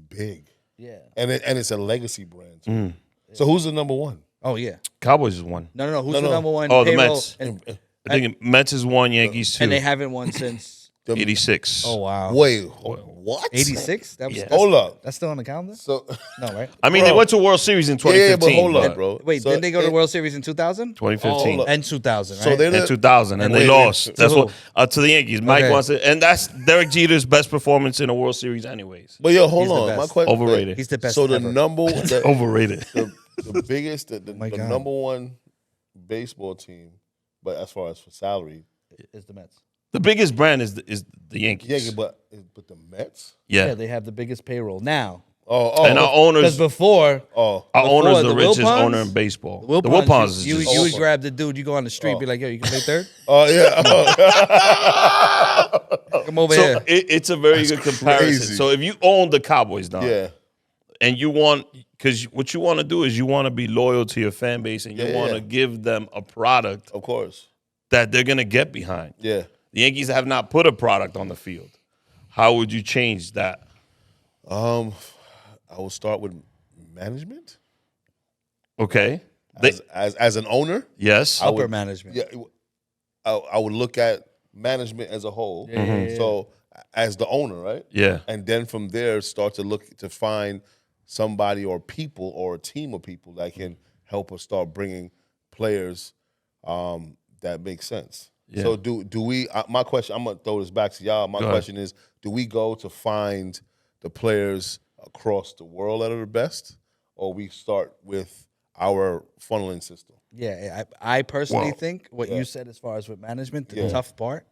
big. Yeah. and it's a legacy brand. Too. So who's the number one? Oh yeah. Cowboys is one. No. Who's No, the no. number one? Oh, the payroll? Mets. And, I think Mets is one, Yankees two. and they haven't won since. 86. Oh wow. Wait, what? 86. That was. Yeah. Hold up. That's still on the calendar. So No, right? I mean, Bro. they went to World Series in yeah, 2015. but hold but up, bro. Wait, So didn't they go to the it- World Series in 2000? 2015. hold up. And 2000, right? So they're In 2000, and they wait, lost. wait. That's To what to the Yankees. Mike Okay. wants it, and that's Derek Jeter's best performance in a World Series, anyways. But yo, hold He's the on. My best. question. Overrated. He's the best So the ever. Overrated. the biggest, the my God. number one baseball team, but as far as for salary, Is the Mets. The biggest brand is the Yankees. yeah, but the Mets. Yeah, they have the biggest payroll now. Oh, And our owners, Because before, oh, our owner's before the the richest Wilpons- owner in baseball. the The Wilpons is you just, would grab the dude, you go on the street, be like, yo, you can play third? oh yeah. Come over so here. it's a very good comparison. crazy. So if you own the Cowboys now, Yeah. and you want, because what you want to do is you want to be loyal to your fan base, and you Yeah, want to yeah. give them a product Of course. that they're gonna get behind. Yeah. The Yankees have not put a product on the field. How would you change that? I will start with management Okay. as an owner. Yes. Upper management. Yeah, I would look at management as a whole. Yeah. So as the owner, right? Yeah. And then from there, start to look to find somebody or people or a team of people that can help us start bringing players that make sense. Yeah. So do we? My question. I'm gonna throw this back to y'all. My Go ahead. question is: do we go to find the players across the world that are the best, or we start with our funneling system? Yeah, I personally Well, think what yeah. you said as far as with management, the Yeah. tough part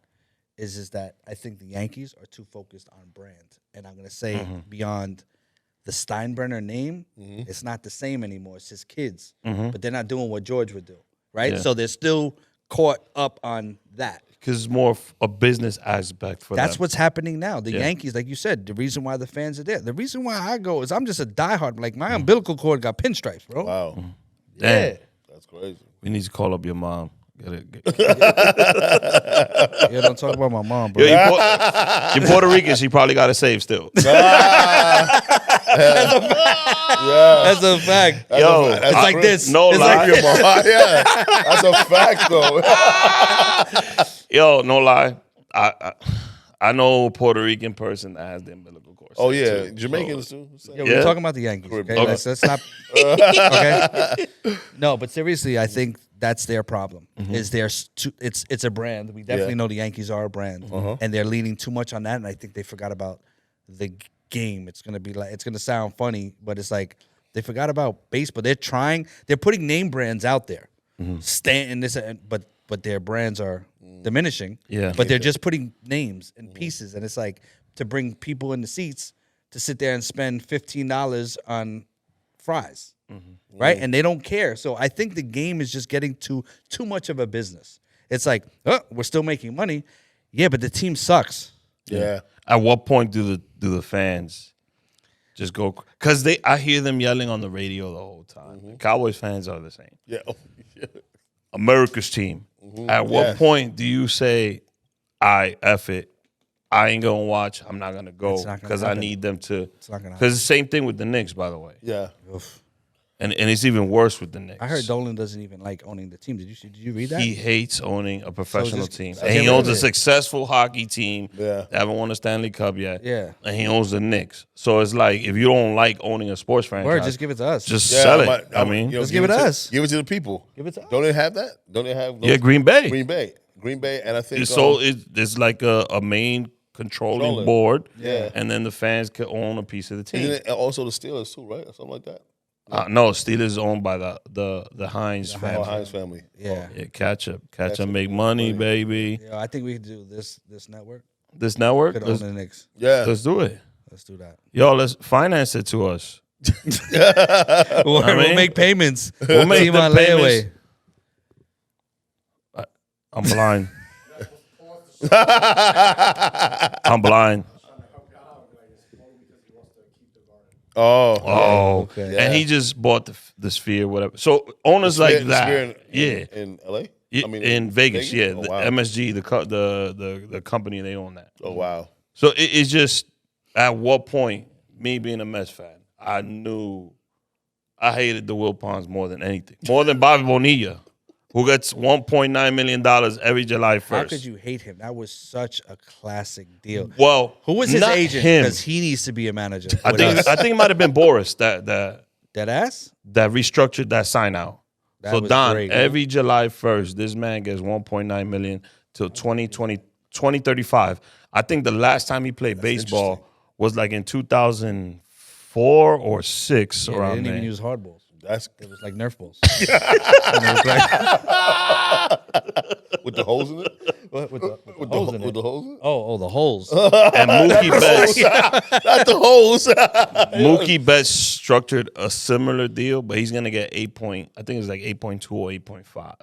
is that I think the Yankees are too focused on brand. And I'm going to say beyond the Steinbrenner name, it's not the same anymore. It's his kids. But they're not doing what George would do, right? Yeah. So they're still caught up on that. Because it's more of a business aspect for That's them. what's happening now. The Yeah. Yankees, like you said, the reason why the fans are there. The reason why I go is I'm just a diehard. Like my umbilical cord got pinstripes, bro. Wow, Damn. that's crazy. We need to call up your mom. Get it. Yeah, don't talk about my mom, bro. Yo, you're Puerto Rican. She probably got to save still. That's a fact. Yo, It's like this. No It's lie. like Your mom. Yeah, that's a fact though. Yo, no lie. I know a Puerto Rican person that has the umbilical cord. Oh saved, yeah, too. Jamaicans too. Yo, Yeah. we're talking about the Yankees. Okay, Okay. let's stop. Okay, no, but seriously, I think that's their problem. Is it's a brand. We definitely Yeah. know the Yankees are a brand, and they're leaning too much on that. And I think they forgot about the game. It's gonna be like it's gonna sound funny, but it's like they forgot about baseball. They're putting name brands out there, Stanton, this, but their brands are diminishing. Yeah. but they're just putting names and pieces, and it's like to bring people in the seats to sit there and spend $15 on fries, right? And they don't care. So I think the game is just getting too much of a business. It's like, oh, we're still making money, yeah, but the team sucks. Yeah. At what point do the fans just go? Because I hear them yelling on the radio the whole time. Cowboys fans are the same. Yeah. America's team. At what Yeah. point do you say, I F it, I ain't gonna watch, I'm not gonna go It's not gonna because I happen. need them to. It's not gonna Because it's the same thing with the Knicks, by the way, Yeah. and it's even worse with the Knicks. I heard Dolan doesn't even like owning the team. Did you read that? He hates owning a professional just- team, so and he get owns rid a of it. successful hockey team. Yeah. They haven't won a Stanley Cup yet. Yeah. and he owns the Knicks. So it's like if you don't like owning a sports franchise, Word, just give it to us. just Yeah, sell it. but, I mean, you know, Let's give it to us. Give it to the people. Give it to us. Don't they have that? Don't they have? yeah, Green Bay. Green Bay, and I think So it's like a main controlling Controlling. board, Yeah. and then the fans can own a piece of the team. and also the Steelers too, right? Or something like that. No, Steelers is owned by the Heinz Oh, family. Heinz family. Yeah. Yeah, catch up, make money, baby. Yeah, I think we could do this network. This network, Could own the Knicks. Yeah. let's do it. Let's do that. Yo, let's finance it to us. We'll mean- make payments. We'll make Team the on layaway. payments. I'm blind. I'm blind. Oh. Oh, okay. And he just bought the Sphere, whatever. So owners like The that, Sphere yeah. In LA. Yeah, in Vegas, yeah. Oh, The wow. MSG, the company, they own that. Oh wow. So it's just at what point, me being a Mets fan, I knew I hated the Wilpons more than anything. More than Bobby Bonilla, who gets $1.9 million every July 1st. How could you hate him? That was such a classic deal. Well, Who was his not agent? him. Because he needs to be a manager. I think it might have been Boris that Dead ass? restructured that sign out. That So was Don, great. every July 1st, this man gets $1.9 million till 2035. I think the last time he played baseball was like in 2004 or 6 Yeah, they around didn't there. even use hard balls. It was like Nerf balls. With the holes in it. With the With the holes in it. Oh, the holes. And Mookie Betts, Not the holes. Mookie Betts structured a similar deal, but he's gonna get I think it's like 8.2 or 8.5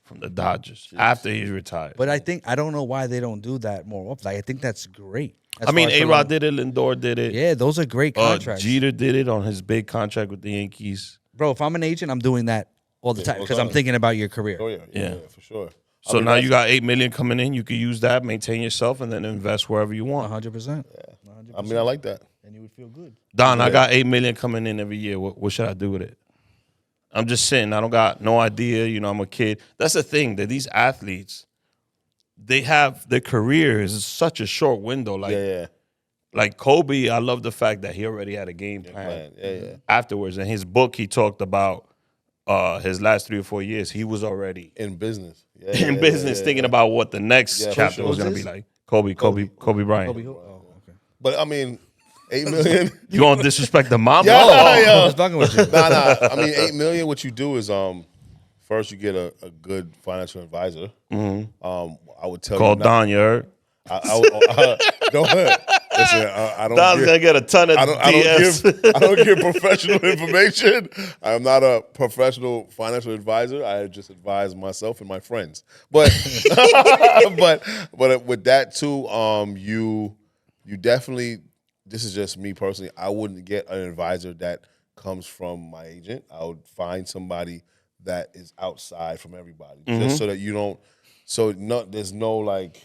from the Dodgers after he's retired. But I don't know why they don't do that more often. Like, I think that's great. I mean, A-Rod did it, Lindor did it. Yeah, those are great contracts. Jeter did it on his big contract with the Yankees. Bro, if I'm an agent, I'm doing that all the time because I'm thinking about your career. Oh yeah, for sure. So now you got $8 million coming in. You could use that, maintain yourself, and then invest wherever you want. 100%. I mean, I like that. And you would feel good. Don, I got $8 million coming in every year. What should I do with it? I'm just sitting. I don't got no idea. You know, I'm a kid. That's the thing that these athletes, they have their careers is such a short window. Like, like Kobe, I love the fact that he already had a game plan afterwards. In his book, he talked about his last 3 or 4 years. He was already in business. In business, thinking about what the next chapter sure. was going to be like. Kobe Bryant. Oh, okay. But I mean, 8 million. You going to disrespect the mom? Yeah, I was fucking with you. Nah. I mean, 8 million. What you do is first you get a good financial advisor. I would tell Called you Don, you heard? Don't listen. I don't. Don's going to get a ton of I DMs. don't give professional information. I'm not a professional financial advisor. I just advise myself and my friends. But but with that too, you definitely. This is just me personally. I wouldn't get an advisor that comes from my agent. I would find somebody that is outside from everybody, just so that you don't. So there's no like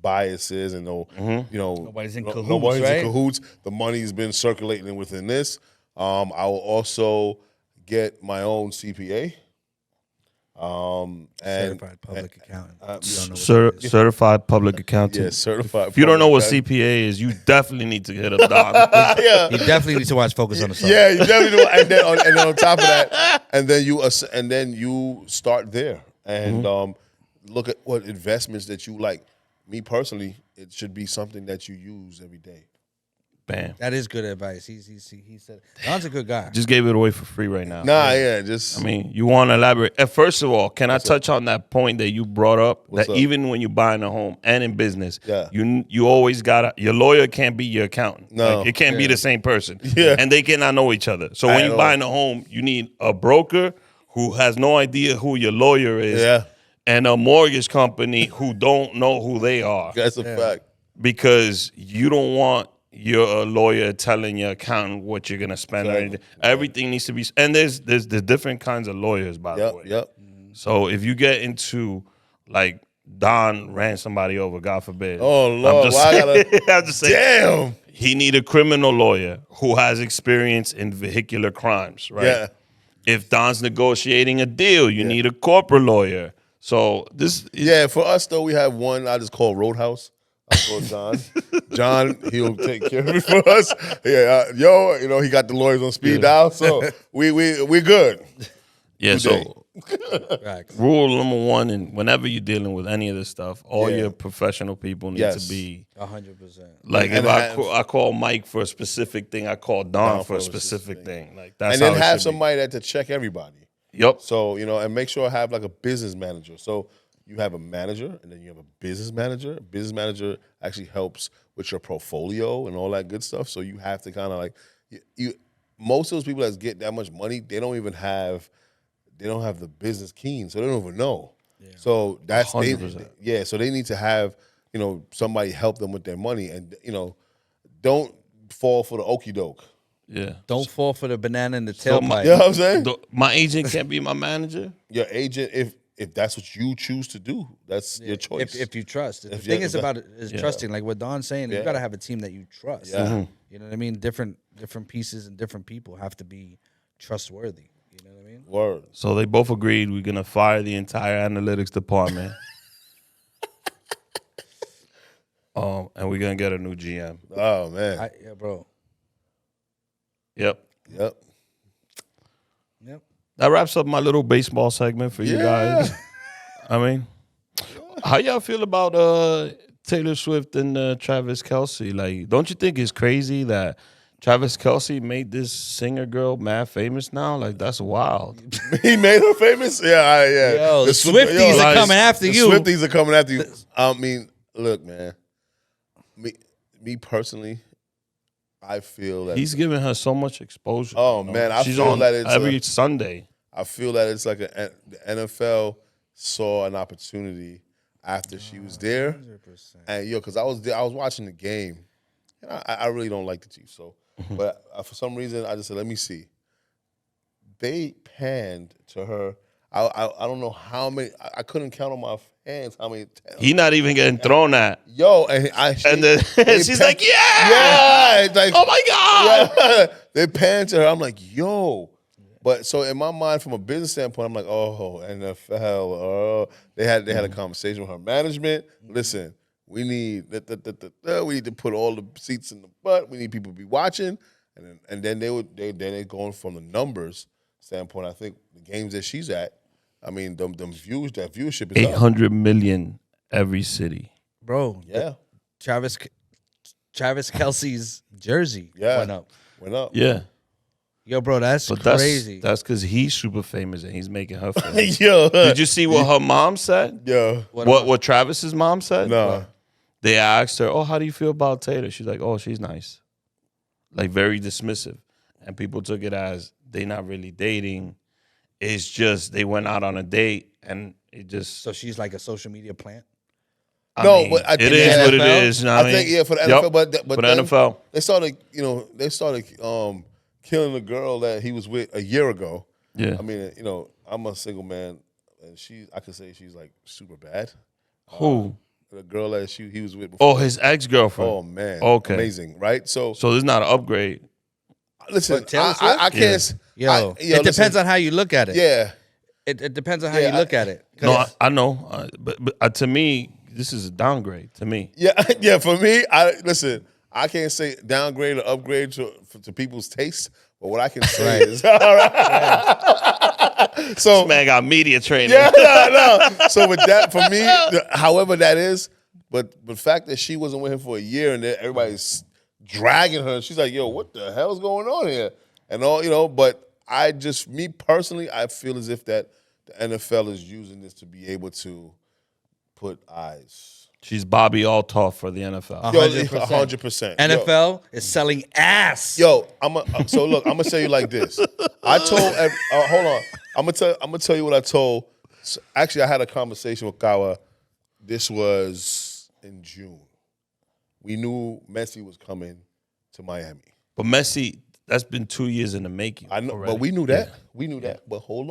biases and Nobody's in cahoots, nobody's right? in cahoots. The money's been circulating within this. I will also get my own CPA. And Certified public accountant. You don't know what that is. Certified public accountant. yeah, certified. If you don't know what public CPA is, you definitely need to hit up Don. yeah. You definitely need to watch Focus on the Sun. Yeah, you definitely do. And then on top of that, and then you start there and look at what investments that you like. Me personally, it should be something that you use every day. Bam. That is good advice. He said, Don's a good guy. Just gave it away for free right now. Just I mean, you want to elaborate. First of all, can I touch on that point that you brought up? What's that up? even when you're buying a home and in business, Yeah. you always your lawyer can't be your accountant. No. Like, it can't be the same person. Yeah. And they cannot know each other. So when At you're all. buying a home, you need a broker who has no idea who your lawyer is. Yeah. And a mortgage company who don't know who they are. that's a fact. Because you don't want your lawyer telling your accountant what you're gonna spend or anything. Everything needs to be, and there's different kinds of lawyers, by the way. Yep. So if you get into like Don ran somebody over, God forbid. Oh Lord, I'm just saying. Damn. He need a criminal lawyer who has experience in vehicular crimes, right? Yeah. If Don's negotiating a deal, you need a corporate lawyer. So this is, Yeah, for us though, we have one I just call Roadhouse. I call John. John, he'll take care of it for us. Yeah, he got the lawyers on speed dial, so we good. yeah. Today. So Facts. rule number one, and whenever you're dealing with any of this stuff, all your professional people need Yes. to be 100%. like. And If have- I call Mike for a specific thing, I call Don for a specific thing. Like that's And then how it have should be. somebody that to check everybody. Yep. So, and make sure I have like a business manager. So you have a manager and then you have a business manager. A business manager actually helps with your portfolio and all that good stuff. So you have to kind of like most of those people that get that much money, they don't have the business keen, so they don't even know. Yeah. So that's 100%. So they need to have, somebody help them with their money and don't fall for the okie doke. Yeah. Don't fall for the banana in the So tailpipe. You know what I'm saying? My agent can't be my manager. Your agent, if that's what you choose to do, that's your choice. If you trust. The If thing you- is if about it is trusting. Like what Don's saying, you Yeah. got to have a team that you trust. Yeah. You know what I mean? Different pieces and different people have to be trustworthy. You know what I mean? Word. So they both agreed we're gonna fire the entire analytics department. And we're gonna get a new GM. Oh man. Yeah, bro. Yep. Yep. Yep. That wraps up my little baseball segment for you guys. I mean, how y'all feel about Taylor Swift and Travis Kelce? Like, don't you think it's crazy that Travis Kelce made this singer girl mad famous now? Like, that's wild. He made her famous. Yeah. Yo, the Swifties Swifties are coming after the you. Swifties are coming after you. I mean, look, man. Me personally, I feel that He's giving her so much exposure. Oh, you know? man, I She's feel on that it's every Sunday. I feel that it's like the NFL saw an opportunity after she was there, 100%. and because I was there, I was watching the game, and I really don't like the Chiefs, so but for some reason I just said, let me see. They panned to her. I don't know how many. I couldn't count on my hands how many. He not even getting thrown at. Yo, and then she's like, yeah, it's like, oh my God. yeah. They panned to her. I'm like, yo. But so in my mind, from a business standpoint, I'm like, oh, NFL. Oh, they had a conversation with her management. Listen, we need to put all the seats in the butt. We need people to be watching, and then they going from the numbers standpoint. I think the games that she's at, I mean, them views, that viewership is 800 million every city. Bro, Yeah. Travis Kelce's jersey went up. Went up. Yeah. Yo, bro, that's But crazy. that's because he's super famous and he's making her famous. Yo. Did you see what her mom said? Yo. What Travis's mom said? No. They asked her, oh, how do you feel about Taylor? She's like, oh, she's nice. Like, very dismissive. And people took it as they not really dating. It's just they went out on a date and it just... So she's like a social media plant? I No, mean, but I think it is the what it NFL is. You know I what I think, mean? yeah, for the Yep. NFL, but For the then NFL. They started killing the girl that he was with a year ago. Yeah. I mean, I'm a single man, and I could say she's like super bad. Who? The girl that he was with before. Oh, his ex-girlfriend. Oh man, Okay. amazing, right? So So this is not an upgrade. listen, Taylor Swift? I can't. Yo, it listen, depends on how you look at it. Yeah, It depends on how Yeah, you look at it. No, I know. But to me, this is a downgrade to me. yeah. For me, I can't say downgrade or upgrade to people's taste, but what I can say is, all right. So This man got media training. yeah, no. So with that, for me, however that is, but the fact that she wasn't with him for a year and that everybody's dragging her, she's like, yo, what the hell's going on here? And all, but me personally, I feel as if that the NFL is using this to be able to put eyes. She's Bobby Altoff for the NFL. Yo, 100%. 100%. NFL is selling ass. Yo, so look, I'm gonna tell you like this. I told, hold on, I'm gonna tell you what I told. Actually, I had a conversation with Kawa. This was in June. We knew Messi was coming to Miami. But Messi, that's been 2 years in the making. I know, already. but we knew that. We knew that. But hold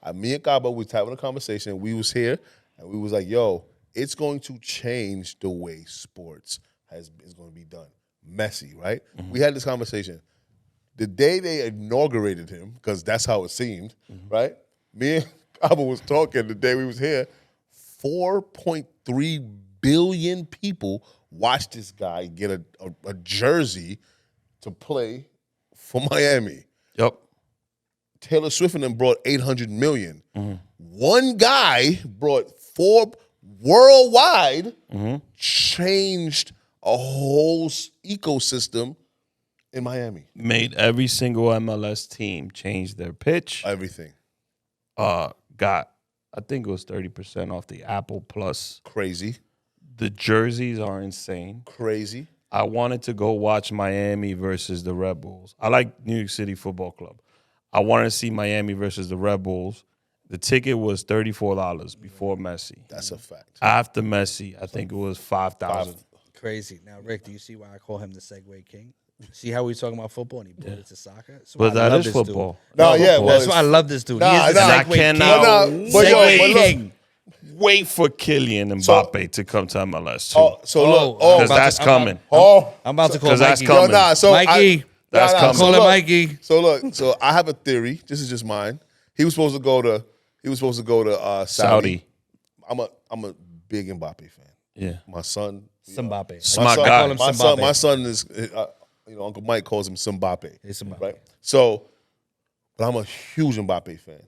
on, me and Kawa was having a conversation. We was here, and we was like, yo. It's going to change the way sports is going to be done. Messi, right? Mm-hmm. We had this conversation. The day they inaugurated him, because that's how it seemed, right? Me and Kaba was talking the day we was here. 4.3 billion people watched this guy get a jersey to play for Miami. Yep. Taylor Swift and them brought 800 million. Mm-hmm. One guy brought 4 worldwide, changed a whole ecosystem in Miami. Made every single MLS team change their pitch. Everything. Got, I think it was 30% off the Apple Plus. Crazy. The jerseys are insane. Crazy. I wanted to go watch Miami versus the Red Bulls. I like New York City Football Club. I wanted to see Miami versus the Red Bulls. The ticket was $34 before Messi. That's a fact. After Messi, I think it was $5,000. Crazy. Now, Rick, do you see why I call him the Segway King? See how we talking about football and he brought it to soccer? That's But why I that love is this football. No, dude. yeah, well, That's why I love this dude. Nah, he is the nah. And I segue cannot king. but yo, Segue but look, king. Wait for Kylian Mbappe to come to MLS too. Look, Because that's coming. I'm about to call 'Cause that's Mikey. coming. Mikey. That's coming. Call him Mikey. So look, so I have a theory. This is just mine. He was supposed to go to Saudi. I'm a big Mbappe fan. Yeah. My son, Mbappe. Smart I guy. call him Mbappe. my son is, Uncle Mike calls him Mbappe. It's Mbappe. Right. So, but I'm a huge Mbappe fan,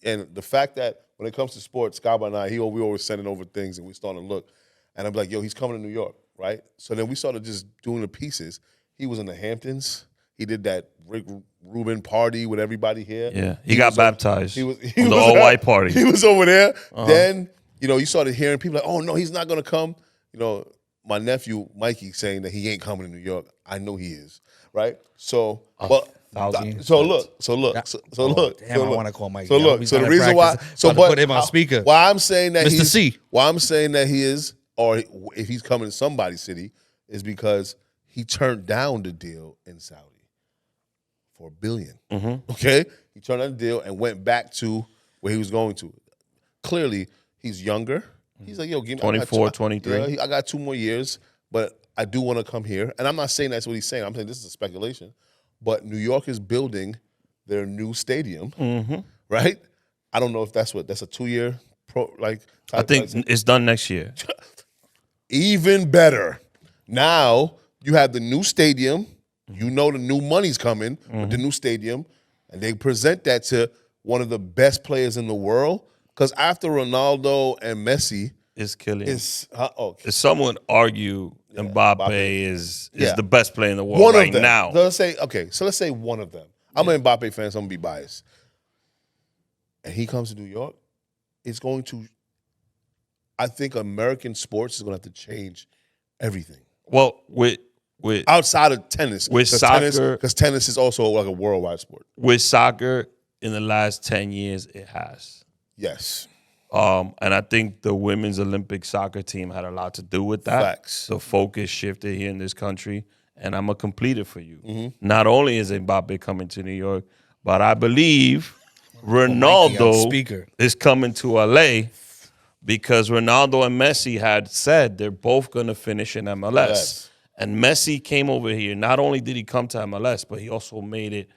and the fact that when it comes to sports, Scott and I, we always sending over things, and we starting to look, and I'm like, yo, he's coming to New York, right? So then we started just doing the pieces. He was in the Hamptons. He did that Rick Rubin party with everybody here. Yeah. He got baptized. He on was the all-white party. He was over there. Then, you started hearing people like, oh, no, he's not going to come. My nephew, Mikey, saying that he ain't coming to New York. I know he is, right? So, look. Damn, I want to call Mikey. So look, He's so not the in reason why, practice. so About to put him on speaker. why I'm saying that Mr. C. why I'm saying that he is, or if he's coming to somebody's city, is because he turned down the deal in Saudi for $1 billion. Okay, he turned down the deal and went back to where he was going to. Clearly, he's younger. He's like, yo, give me 24, 23. I got 2 more years, but I do want to come here. And I'm not saying that's what he's saying. I'm saying this is a speculation. But New York is building their new stadium, right? I don't know if that's a 2-year I think it's done next year. Even better. Now you have the new stadium. You know the new money's coming with the new stadium, and they present that to one of the best players in the world. Because after Ronaldo and Messi, It's killing. Some would argue Mbappe is the best player in the world one right of them. now. Let's say one of them. I'm an Mbappe fan, so I'm gonna be biased. And he comes to New York, it's going to. I think American sports is gonna have to change everything. Well, with Outside of tennis, with soccer, because tennis is also like a worldwide sport. With soccer, in the last 10 years, it has. Yes. And I think the women's Olympic soccer team had a lot to do with that. Facts. The focus shifted here in this country, and I'm going to complete it for you. Not only is Mbappe coming to New York, but I believe Ronaldo is coming to LA because Ronaldo and Messi had said they're both going to finish in MLS. Yes. And Messi came over here. Not only did he come to MLS, but he also made it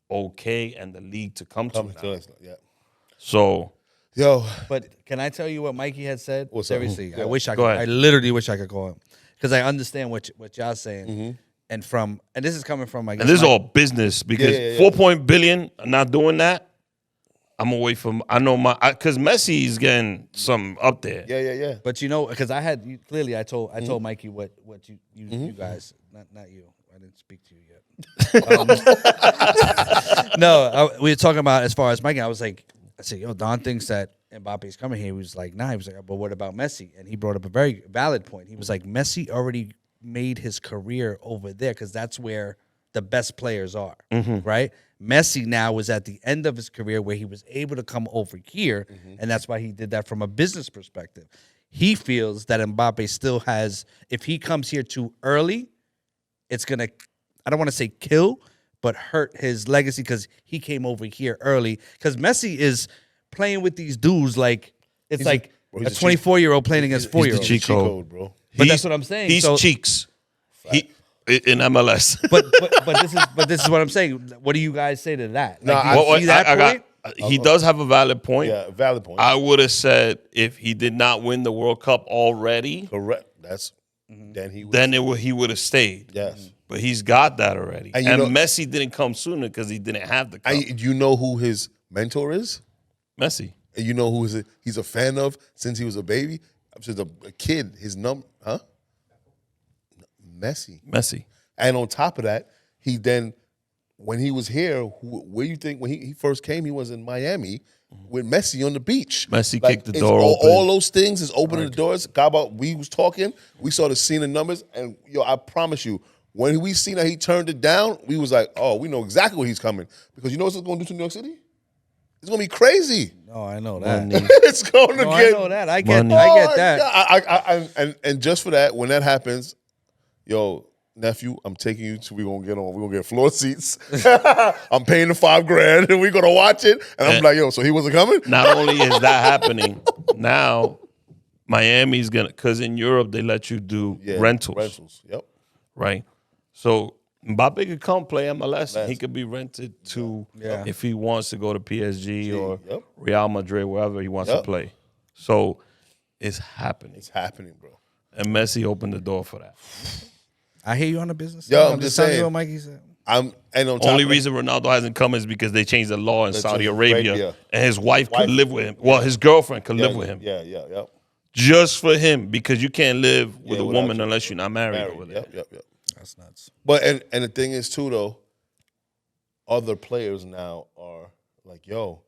okay and the league to come to now. Yeah. So... Yo, But can I tell you what Mikey had said? What's up? Seriously, Yeah. I wish I Go could. ahead. I literally wish I could call him because I understand what y'all saying, and this is coming from And this is all business because Yeah. 4 billion not doing that. I'm away from. I know because Messi is getting something up there. Yeah. But because I told Mikey what you guys, not you. I didn't speak to you yet. We were talking about as far as Mikey. I said, yo, Don thinks that Mbappe's coming here. He was like, nah. He was like, but what about Messi? And he brought up a very valid point. He was like, Messi already made his career over there because that's where the best players are, right? Messi now was at the end of his career where he was able to come over here, and that's why he did that from a business perspective. He feels that Mbappe still has, if he comes here too early, it's going to, I don't want to say kill, but hurt his legacy because he came over here early. Because Messi is playing with these dudes like it's a 24-year-old playing against 4-year-olds. cheat code, bro. But that's what I'm saying. He's cheeks. He in MLS. but this is what I'm saying. What do you guys say to that? No, Like, do you see that point? He does have a valid point. Yeah, valid point. I would have said if he did not win the World Cup already, Correct. That's then he. he would have stayed. Yes. But he's got that already. And And Messi didn't come sooner because he didn't have the cup. You know who his mentor is? Messi. And you know who he's a fan of since he was a baby? Since a kid. His Messi. And on top of that, he then, when he was here, where you think when he first came, he was in Miami with Messi on the beach. Messi Like, kicked the door open. All those things is opening the doors. We was talking, we saw the scene of numbers, and I promise you, when we seen that he turned it down, we was like, oh, we know exactly where he's coming. Because you know what it's going to do to New York City? It's going to be crazy. No, I know that. It's going to No, get. I know that. I get money. that. Yeah, and just for that, when that happens, New nephew, I'm taking you to, we're gonna get floor seats. I'm paying the $5,000 and we're gonna watch it. And I'm like, yo, so he wasn't coming? Not only is that happening, now Miami's gonna, because in Europe they let you do rentals. Yep. Right? So Mbappe could come play MLS. And he could be rented to if he wants to go to PSG or Real Madrid, wherever he wants to play. So it's happening. It's happening, bro. And Messi opened the door for that. I hear you on the business. Yo, side. I'm just telling you saying. what Mikey said. Only reason Ronaldo hasn't come is because they changed the law in Saudi Arabia, and his wife could live with him. Well, his girlfriend could live with him. Yeah. Just for him, because you can't live with a woman unless you're not married over there. Yep. That's nuts. But and the thing is too though, other players now are like, yo,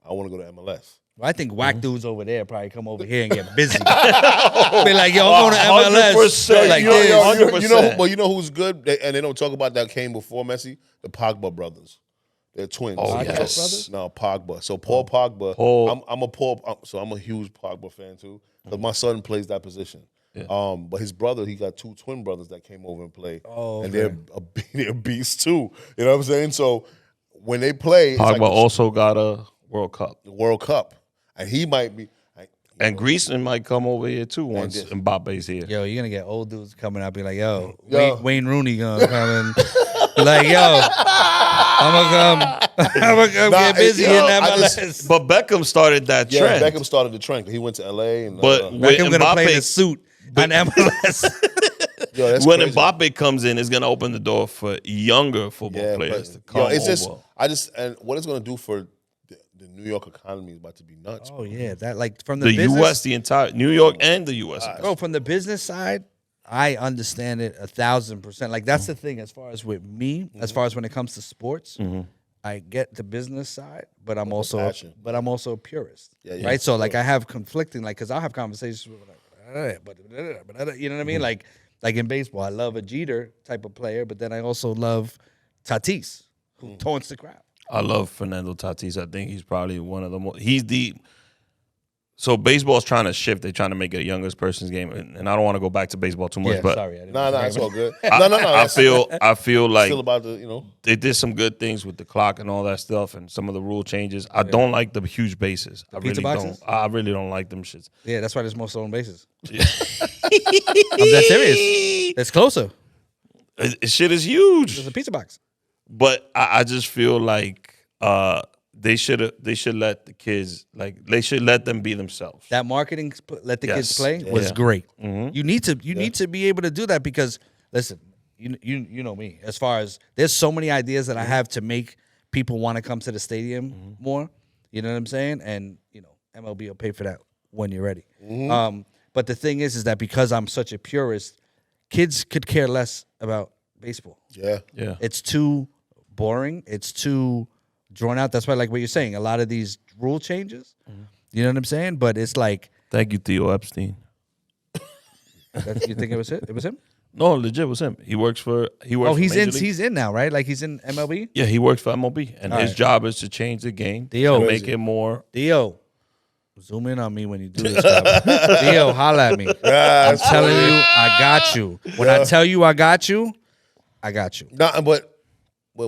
I want to go to MLS. Well, I think whack dudes over there probably come over here and get busy. Be like, yo, I'm going to MLS. 100%. Like you know who's good, and they don't talk about that came before Messi? The Pogba brothers. They're twins. Oh, Pogba yes. brothers? No, Pogba. So Paul Pogba. I'm a huge Pogba fan too. Because my son plays that position. Yeah. But his brother, he got two twin brothers that came over and played. Oh, and they're beasts too. You know what I'm saying? So when they play, Pogba also got a World Cup. The World Cup. And he might be. And Griezmann might come over here too once Mbappe's here. Yo, you're going to get old dudes coming out be like, yo. Wayne Rooney going to come and be like, yo, I'm going to come get busy in MLS. But Beckham started that trend. Yeah, Beckham started the trend. He went to L.A. And, but Beckham going to play in a suit on MLS. Yo, when crazy. Mbappe comes in, it's going to open the door for younger football players to come over. And what it's going to do for the New York economy is about to be nuts. Oh, yeah. That, like, from the business, U.S., the entire New York and the U.S. Bro, from the business side, I understand it 1,000%. Like, that's the thing as far as with me, as far as when it comes to sports, I get the business side, but I'm also a purist, right? So, like, I have conflicting, like, because I'll have conversations with, like, you know what I mean? Like in baseball, I love a Jeter type of player, but then I also love Tatis, who taunts the crowd. I love Fernando Tatis. I think he's probably one of the most. So baseball's trying to shift. They're trying to make it a youngest person's game, and I don't want to go back to baseball too much. But sorry, no, it's all good. No. I feel like still about the, they did some good things with the clock and all that stuff, and some of the rule changes. I don't like the huge bases. I really don't like them shits. Yeah, that's why there's more stolen bases. I'm that serious. It's closer. Shit is huge. There's a pizza box. But I just feel like they should let the kids, like, they should let them be themselves. That marketing, let the kids play, was great. You need to be able to do that because, listen, you know me. As far as there's so many ideas that I have to make people want to come to the stadium more. You know what I'm saying? And MLB will pay for that when you're ready. But the thing is that because I'm such a purist, kids could care less about baseball. Yeah. It's too boring. It's too drawn out. That's why, like what you're saying, a lot of these rule changes. You know what I'm saying? But it's like, thank you, Theo Epstein. You think it was it? It was him? No, legit, it was him. He works. Oh, he's in now, right? Like he's in MLB. Yeah, he works for MLB, and his job is to change the game, to make it more. Theo, zoom in on me when you do this. Theo, holla at me. I'm telling you, I got you. When I tell you I got you, I got you. No, but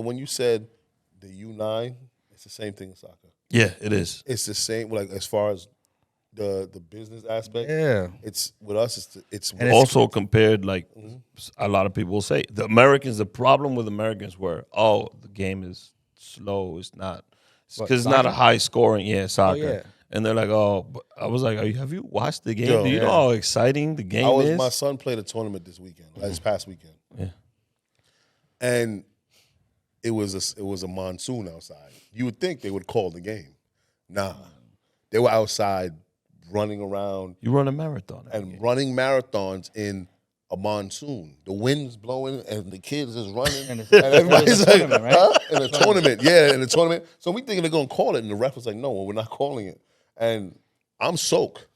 when you said the U9, it's the same thing in soccer. Yeah, it is. It's the same, like as far as the business aspect. Yeah, it's with us. It's also compared, like a lot of people will say, the Americans. The problem with Americans were, the game is slow. It's not because it's not a high scoring. Soccer. Oh, yeah. And they're like, but I was like, have you watched the game? Do you know how exciting the game is? My son played a tournament this weekend, this past weekend. Yeah. And it was a monsoon outside. You would think they would call the game. Nah. They were outside running around. You run a marathon. And running marathons in a monsoon. The wind's blowing and the kids is running. And everybody's like, right? In a tournament. Yeah, in a tournament. So we thinking they're going to call it. And the ref was like, no, we're not calling it. And I'm soaked.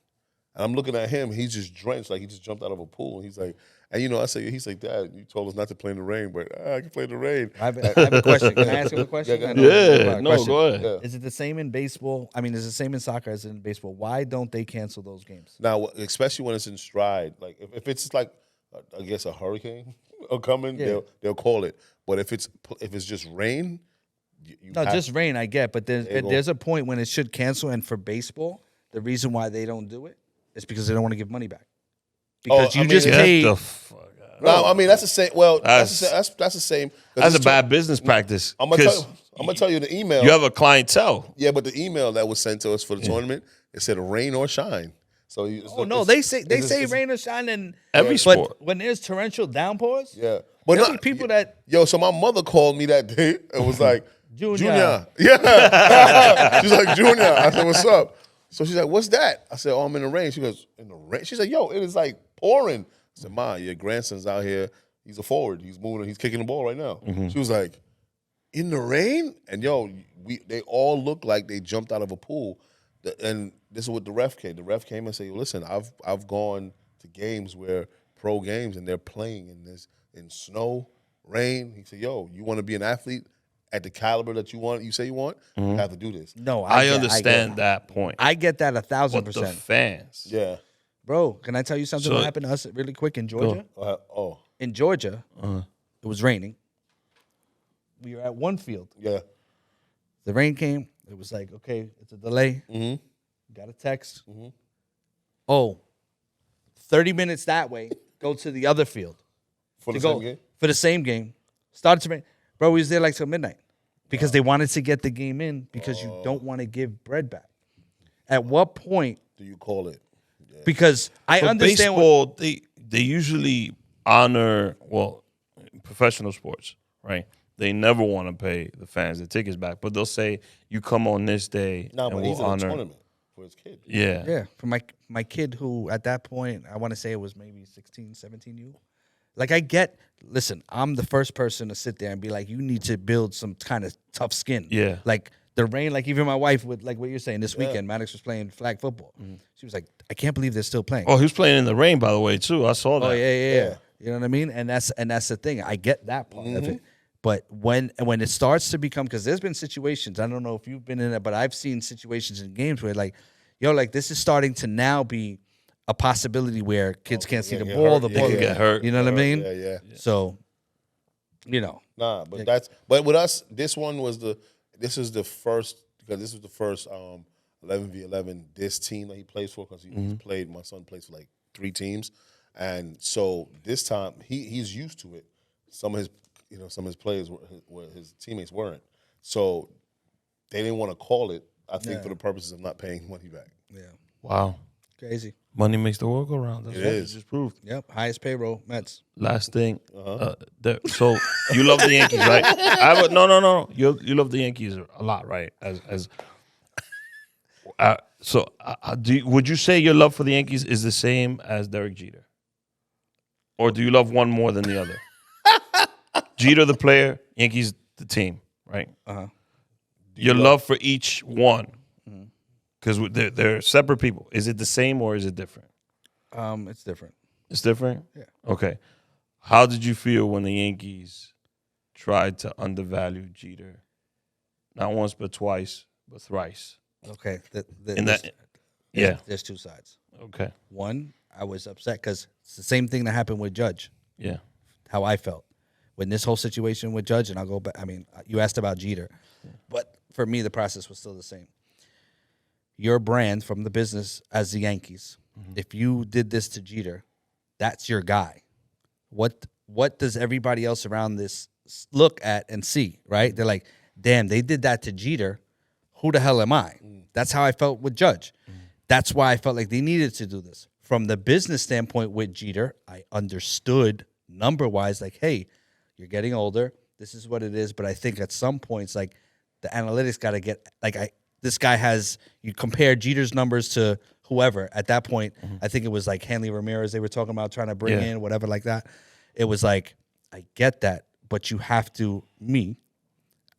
And I'm looking at him. He's just drenched. Like he just jumped out of a pool. And he's like, he's like, Dad, you told us not to play in the rain, but I can play in the rain. I have a question. Can I ask you a question? Go ahead. Yeah. Is it the same in baseball? I mean, is it the same in soccer as in baseball? Why don't they cancel those games? Now, especially when it's in stride. Like if it's like I guess a hurricane are coming, they'll call it. But if it's just rain, just rain. I get, but there's a point when it should cancel. And for baseball, the reason why they don't do it is because they don't want to give money back. Because you just paid. Get the fuck out. No, I mean that's the same. Well, that's the same. That's a bad business practice. I'm gonna tell you the email. You have a clientele. Yeah, but the email that was sent to us for the tournament, it said rain or shine. So they say rain or shine in every sport. But when there's torrential downpours, but there'll be people that So my mother called me that day and was like, Junior. Yeah. She's like, Junior. I said, what's up? So she's like, what's that? I said, oh, I'm in the rain. She goes, in the rain? She's like, yo, it is like pouring. I said, Ma, your grandson's out here. He's a forward. He's moving. He's kicking the ball right now. She was like, in the rain? And they all look like they jumped out of a pool. And this is what the ref came. The ref came and said, listen, I've gone to games where pro games and they're playing in snow, rain. He said, yo, you want to be an athlete at the caliber that you say you want, you have to do this. No, I understand that point. I get that 1,000%. But the fans. Yeah. Bro, can I tell you something that happened to us really quick in Georgia? In Georgia, it was raining. We were at one field. Yeah. The rain came. It was like, okay, it's a delay. Got a text. 30 minutes that way, go to the other field. For the same game? For the same game. Started to rain. Bro, we was there like till midnight because they wanted to get the game in because you don't want to give bread back. At what point do you call it? Yeah. Because I understand baseball, they usually honor, professional sports, right? They never want to pay the fans the tickets back, but they'll say you come on this day and but we'll he's in a honor tournament for his kid. Yeah. Yeah, for my kid who at that point, I want to say it was maybe 16, 17 years. Like listen, I'm the first person to sit there and be like, you need to build some kind of tough skin. Yeah. Like the rain, like even my wife with like what you're saying this weekend, Maddox was playing flag football. She was like, I can't believe they're still playing. Oh, he was playing in the rain, by the way, too. I saw that. Oh, yeah. You know what I mean? And that's the thing. I get that part of it. But when it starts to become, because there's been situations, I don't know if you've been in it, but I've seen situations in games where like, this is starting to now be a possibility where kids can't see the ball. The ball can get hurt. You know what I mean? Yeah. So, Nah, but but with us, this is the first, because this was the first 11v11 this team that he plays for, because my son plays for like 3 teams. And so this time he's used to it. Some of his players were his teammates weren't. So they didn't want to call it, I think, for the purposes of not paying money back. Yeah. Wow. Crazy. Money makes the world go round. That's It what is. you just proved. Yep. Highest payroll, Mets. Last thing. So you love the Yankees, right? No. You love the Yankees a lot, right? Would you say your love for the Yankees is the same as Derek Jeter? Or do you love one more than the other? Jeter the player, Yankees the team, right? Your love for each one. Because they're separate people. Is it the same or is it different? It's different. It's different? Yeah. Okay. How did you feel when the Yankees tried to undervalue Jeter? Not once, but twice, but thrice. Okay. There's 2 sides. Okay. One, I was upset because it's the same thing that happened with Judge. Yeah. How I felt when this whole situation with Judge, and I'll go back. I mean, you asked about Jeter, but for me, the process was still the same. Your brand from the business as the Yankees, if you did this to Jeter, that's your guy. What does everybody else around this look at and see, right? They're like, damn, they did that to Jeter. Who the hell am I? That's how I felt with Judge. That's why I felt like they needed to do this. From the business standpoint with Jeter, I understood number-wise, like, hey, you're getting older. This is what it is. But I think at some points, like, the analytics got to get, like, this guy has, you compare Jeter's numbers to whoever. At that point, I think it was like Hanley Ramirez they were talking about trying to bring in, whatever like that. It was like, I get that, but you have to,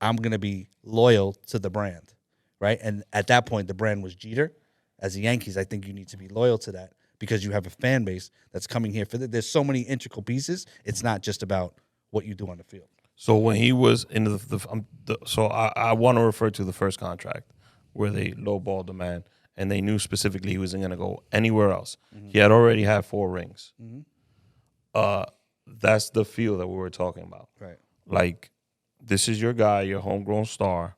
I'm going to be loyal to the brand, right? And at that point, the brand was Jeter. As the Yankees, I think you need to be loyal to that because you have a fan base that's coming here for there's so many integral pieces. It's not just about what you do on the field. So when he was in I want to refer to the first contract where they lowballed the man, and they knew specifically he wasn't going to go anywhere else. He had already had 4 rings. that's the feel that we were talking about. Right. Like, this is your guy, your homegrown star.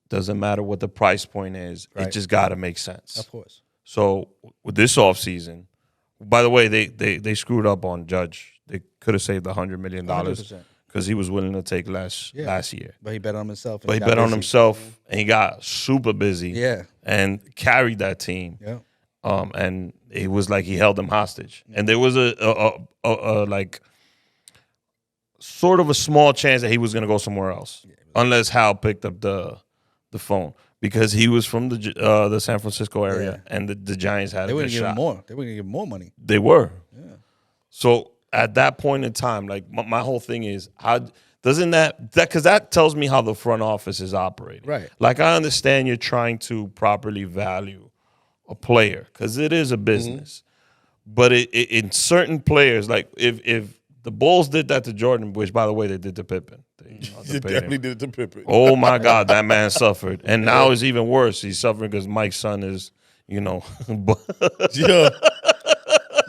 Doesn't matter what the price point is. Right. It just got to make sense. Of course. So with this offseason, by the way, they screwed up on Judge. They could have saved $100 million 100%. because he was willing to take less last year. But he bet on himself. But he got bet on busy. himself, and he got super busy. Yeah. And carried that team. Yeah. And it was like he held them hostage. And there was a like sort of a small chance that he was going to go somewhere else, unless Hal picked up the phone, because he was from the San Francisco area, and the Giants had They a were good going to give him shot. more. They were going to give him more money. They were. Yeah. So at that point in time, like my whole thing is, how doesn't that because that tells me how the front office is operating. Right. Like, I understand you're trying to properly value a player because it is a business, but in certain players, like if the Bulls did that to Jordan, which by the way they did to Pippen. They definitely did it to Pippen. Oh my God, that man suffered, and now it's even worse. He's suffering because Mike's son is, Yeah.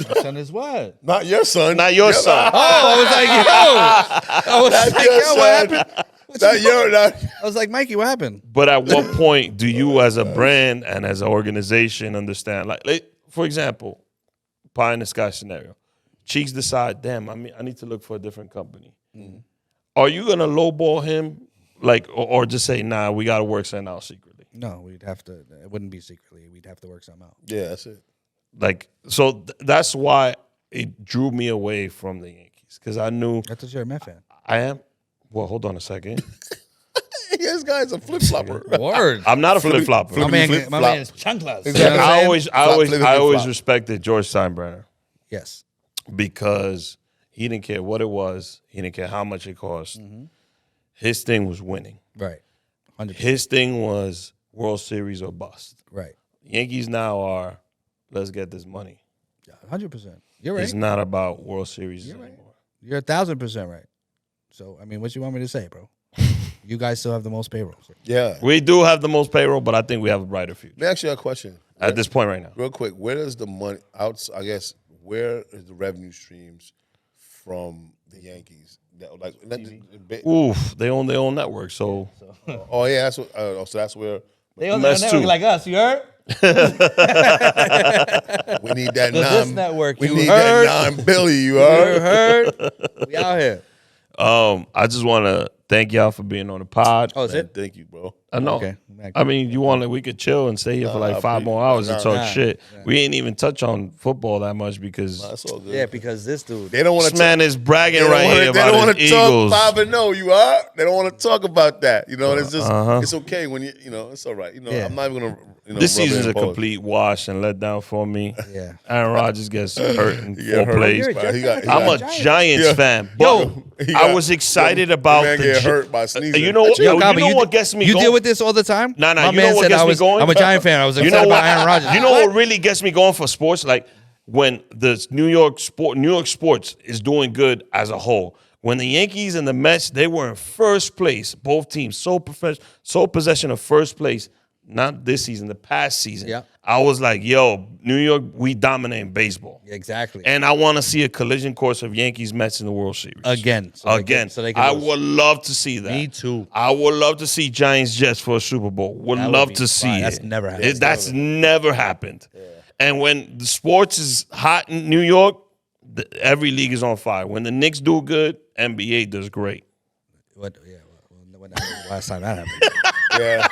My son is what? Not your son. not your son. Oh, I was like, yo. I was Not like, your yo, what son. happened? Not I was like, Mikey, what happened? But at what point do you, as a brand and as an organization, understand? Like for example, pie in the sky scenario. Cheeks decide, damn, I need to look for a different company. Are you gonna lowball him, like, or just say, nah, we gotta work something out secretly? No, we'd have to. It wouldn't be secretly. We'd have to work something out. Yeah, that's it. Like, so that's why it drew me away from the Yankees, because I knew I thought you're a Met fan. I am. Well, hold on a second. This guy's a flip flopper. Word. I'm not a flip flopper. My man flip-flop. is chanclas. Exactly. I always flip-flop. respected George Steinbrenner Yes. because he didn't care what it was. He didn't care how much it cost. His thing was winning. Right. 100%. His thing was World Series or bust. Right. Yankees now are, let's get this money. 100%. You're right. It's not about World Series anymore. You're 1,000% right. So, I mean, what you want me to say, bro? You guys still have the most payroll. So. Yeah. We do have the most payroll, but I think we have a brighter future Let me ask you a question. at this point right now. Real quick, where does the money I guess where is the revenue streams from the Yankees? Oof, they own their own network, so Oh yeah, that's what. So that's where They on Mess the network too. like us, you heard? we need that This nine. network, we you need heard? that 9 billion. You You heard? heard? We out here. I just want to thank y'all for being on the pod. Oh, is it? Thank you, bro. I know. Okay. I mean, you want we could chill and stay here for like 5 more hours and talk nah. shit. We ain't even touch on football that much because That's all good. Yeah, because this dude. They don't want this to. man is bragging They right here don't about want his to talk Eagles. 5-0. You are. They don't want to talk about that. You know, it's just it's okay when you know it's all right. You know, Yeah. I'm not even gonna. This rub it season's in a both. complete wash and letdown for me. Yeah. Aaron Rodgers gets hurt in He 4 got hurt. plays. Right, he got- he I'm a got- Giants Yeah. fan, Yo, but he I got- was excited the about man the get hurt by sneezing. You know what? Yo, You Gabby, know what gets me You going? deal with this all the time? Nah, My you man know what said gets I me was, going? I'm a Giant fan. I was You excited know about what? Aaron Rodgers. You know what really gets me going for sports? Like when the New York sports is doing good as a whole. When the Yankees and the Mets, they were in first place, both teams, sole possession of first place, not this season, the past season. Yeah. I was like, yo, New York, we dominate baseball. Exactly. And I want to see a collision course of Yankees Mets in the World Series. Again. So they can I lose. would love to see that. Me too. I would love to see Giants Jets for a Super Bowl. Would That would love be to see fine. it. That's never happened. That's never happened. And when the sports is hot in New York, every league is on fire. When the Knicks do good, NBA does great. When last time that happened? Yeah.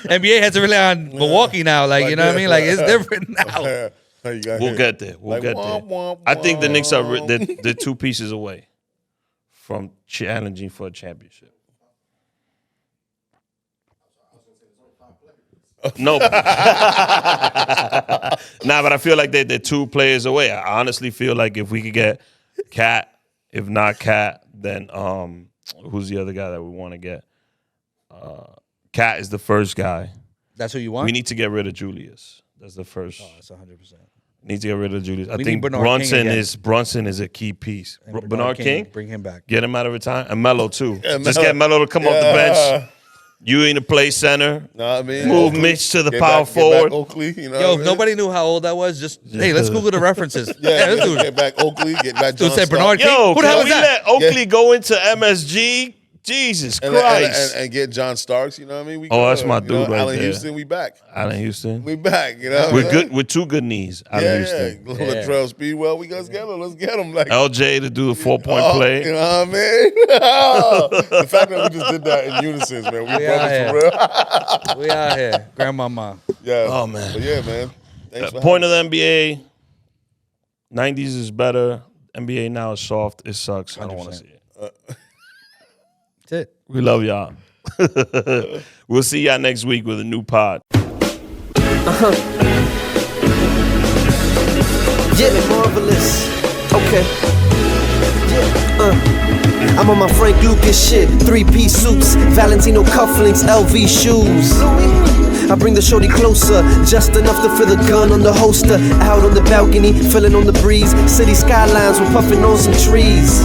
NBA has to rely on Milwaukee now. Like, you know what I mean? Like, it's different now. You got We'll hit. get there. We'll Like, get there. womp, womp, I think the Knicks are womp. they're 2 pieces away from challenging for a championship. No. Nah, but I feel like they're 2 players away. I honestly feel like if we could get Cat, if not Cat, then who's the other guy that we want to get? Cat is the first guy. That's who you want? We need to get rid of Julius. That's the first. That's 100%. Need to get rid of Julius. I We think need Bernard King again. Brunson is a key piece. Bernard King, Bring him back. get him out of retirement. And Melo too. Yeah, Just Melo. get Melo to come off the bench. You in the play center. Know what I mean? Move Oakley, Mitch to the get power back forward. Oakley, you know. Yo, what I if mean? nobody knew how old I was, just hey, let's Google the references. Yeah, let's do get it. back Oakley, get back Dude John said Stark. Bernard Yo, Who the hell can is we that? let Oakley go into MSG? Jesus and, Christ. and get John Starks, you know what I mean? We Oh, that's good, my you know? dude right Allen there. Houston, we back. Allen Houston. We back, you know. We're good with two good knees. Allen Yeah, Houston. yeah. Latrell Speedwell, let's get him. Let's get him. Like LJ to do the 4-point oh, play. You know what I mean? The fact that we just did that in unison, man. We brothers for real. We out here, grandmama. Yeah. Oh, man. But yeah, man. Thanks for Point having of the NBA, 90s is better. NBA now is soft. It sucks. I don't want to see it. That's it. We love y'all. We'll see y'all next week with a new pod. Yeah, marvelous. Okay. Yeah, I'm on my Frank Lucas shit. 3-piece suits, Valentino cufflinks, LV shoes. I bring the shorty closer, just enough to feel the gun on the holster. Out on the balcony, feeling on the breeze. City skylines, we're puffing on some trees.